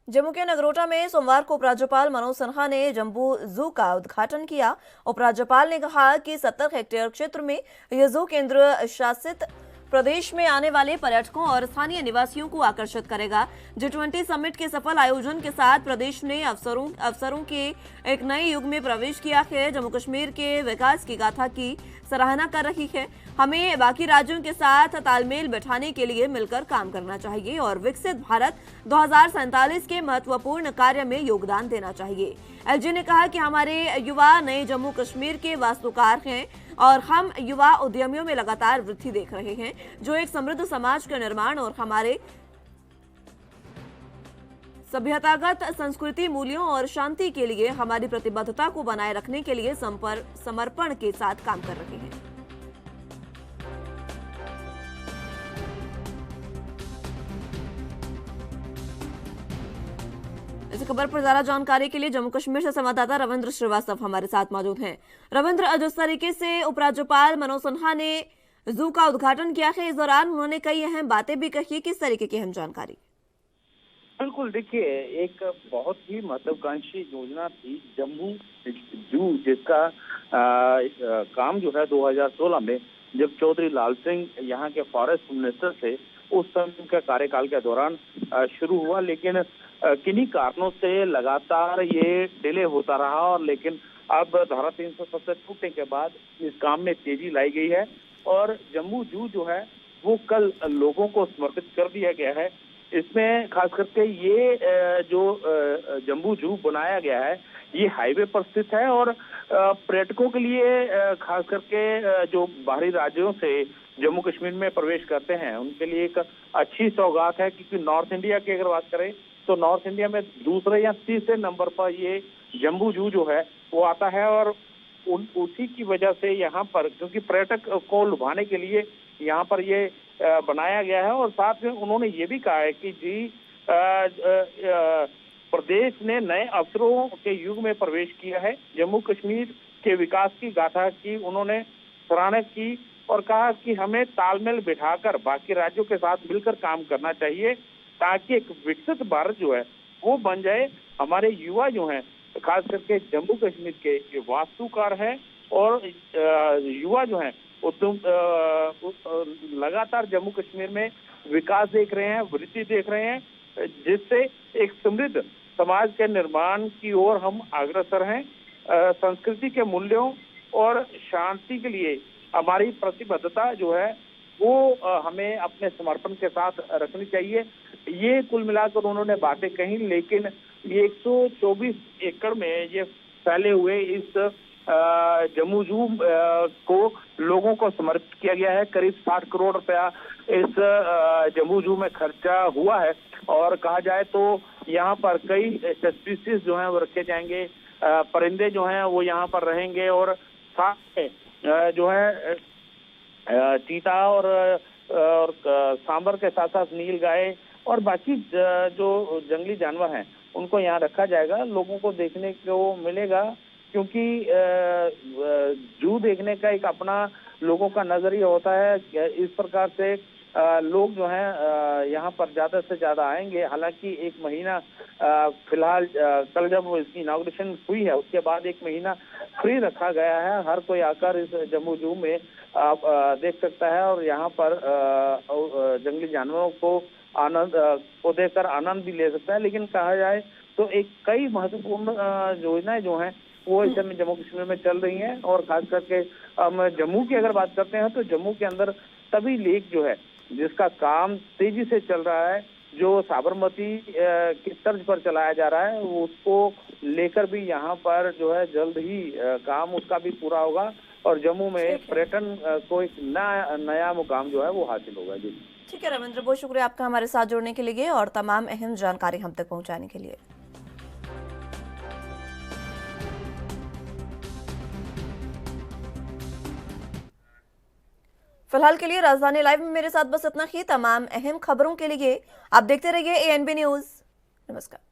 जम्मू के नगरोटा में सोमवार को उपराज्यपाल मनोज सिन्हा ने जम्बू जू का उद्घाटन किया। उपराज्यपाल ने कहा कि 70 हेक्टेयर क्षेत्र में यह जू केंद्र शासित प्रदेश में आने वाले पर्यटकों और स्थानीय निवासियों को आकर्षित करेगा। G20 समिट के सफल आयोजन के साथ प्रदेश ने अवसरों के एक नए युग में प्रवेश किया है। जम्मू कश्मीर के विकास की गाथा की सराहना कर रही है। हमें बाकी राज्यों के साथ तालमेल बैठाने के लिए मिलकर काम करना चाहिए और विकसित भारत 2047 के महत्वपूर्ण कार्य में योगदान देना चाहिए। एलजी ने कहा कि हमारे युवा नए जम्मू कश्मीर के वास्तुकार हैं और हम युवा उद्यमियों में लगातार वृद्धि देख रहे हैं जो एक समृद्ध समाज का निर्माण और हमारे सभ्यतागत संस्कृति मूल्यों और शांति के लिए हमारी प्रतिबद्धता को बनाए रखने के लिए समर्पण के साथ काम कर रहे हैं। इस खबर पर ज्यादा जानकारी के लिए जम्मू कश्मीर से संवाददाता रविंद्र श्रीवास्तव हमारे साथ मौजूद हैं। रविंद्र, जिस तरीके से उपराज्यपाल मनोज सिन्हा ने जू का उद्घाटन किया है, इस दौरान उन्होंने कई अहम बातें भी कही, किस तरीके की अहम जानकारी? बिल्कुल, देखिए एक बहुत ही महत्वाकांक्षी योजना थी जम्मू जू जिसका काम जो है 2016 में जब चौधरी लाल सिंह यहाँ के फॉरेस्ट मिनिस्टर थे उस समय का कार्यकाल के दौरान शुरू हुआ, लेकिन किन्हीं कारणों से लगातार ये डिले होता रहा और लेकिन अब धारा 370 टूटने के बाद इस काम में तेजी लाई गई है और जम्मू जू जो है वो कल लोगों को समर्पित कर दिया गया है। इसमें खास करके ये जो जम्बू जू बनाया गया है ये हाईवे पर स्थित है और पर्यटकों के लिए खास करके जो बाहरी राज्यों से जम्मू कश्मीर में प्रवेश करते हैं उनके लिए एक अच्छी सौगात है, क्योंकि नॉर्थ इंडिया की अगर बात करें तो नॉर्थ इंडिया में दूसरे या तीसरे नंबर पर ये जम्बू जू जो है वो आता है और उसी की वजह से यहाँ पर क्योंकि पर्यटक को लुभाने के लिए यहाँ पर ये बनाया गया है और साथ में उन्होंने ये भी कहा है कि जी प्रदेश ने नए अवसरों के युग में प्रवेश किया है। जम्मू कश्मीर के विकास की गाथा की उन्होंने सराहना की और कहा कि हमें तालमेल बिठाकर बाकी राज्यों के साथ मिलकर काम करना चाहिए ताकि एक विकसित भारत जो है वो बन जाए। हमारे युवा जो हैं खास करके जम्मू कश्मीर के वास्तुकार हैं और युवा जो हैं लगातार जम्मू कश्मीर में विकास देख रहे हैं, वृद्धि देख रहे हैं, जिससे एक समृद्ध समाज के निर्माण की ओर हम अग्रसर हैं। संस्कृति के मूल्यों और शांति के लिए हमारी प्रतिबद्धता जो है वो हमें अपने समर्पण के साथ रखनी चाहिए। ये कुल मिलाकर उन्होंने बातें कही, लेकिन ये 124 एकड़ में ये फैले हुए इस जम्मू जू को लोगों को समर्पित किया गया है। करीब 60 करोड़ रुपया इस जम्मू जू में खर्चा हुआ है और कहा जाए तो यहाँ पर कई स्पीसीज जो हैं वो रखे जाएंगे, परिंदे जो हैं वो यहाँ पर रहेंगे और साथ में जो है चीता और सांबर के साथ साथ नील गाय और बाकी जो जंगली जानवर हैं उनको यहाँ रखा जाएगा। लोगों को देखने को मिलेगा क्योंकि जू देखने का एक अपना लोगों का नजरिया होता है। इस प्रकार से लोग जो हैं यहाँ पर ज्यादा से ज्यादा आएंगे। हालांकि एक महीना फिलहाल कल जब इसकी इनॉग्रेशन हुई है उसके बाद एक महीना फ्री रखा गया है। हर कोई आकर इस जम्मू जू में आप देख सकता है और यहाँ पर जंगली जानवरों को आनंद को देखकर आनंद भी ले सकता है। लेकिन कहा जाए तो एक कई महत्वपूर्ण योजनाएं जो हैं वो इस समय जम्मू कश्मीर में चल रही हैं। और खास करके हम जम्मू की अगर बात करते हैं तो जम्मू के अंदर तभी लेक जो है जिसका काम तेजी से चल रहा है, जो साबरमती की तर्ज पर चलाया जा रहा है, उसको लेकर भी यहाँ पर जो है जल्द ही काम उसका भी पूरा होगा और जम्मू में पर्यटन को एक नया मुकाम जो है वो हासिल होगा। जी ठीक है रविंद्र, बहुत शुक्रिया आपका हमारे साथ जुड़ने के लिए और तमाम अहम जानकारी हम तक पहुंचाने के लिए। फिलहाल के लिए राजधानी लाइव में मेरे साथ बस इतना ही। तमाम अहम खबरों के लिए आप देखते रहिए ANB न्यूज। नमस्कार।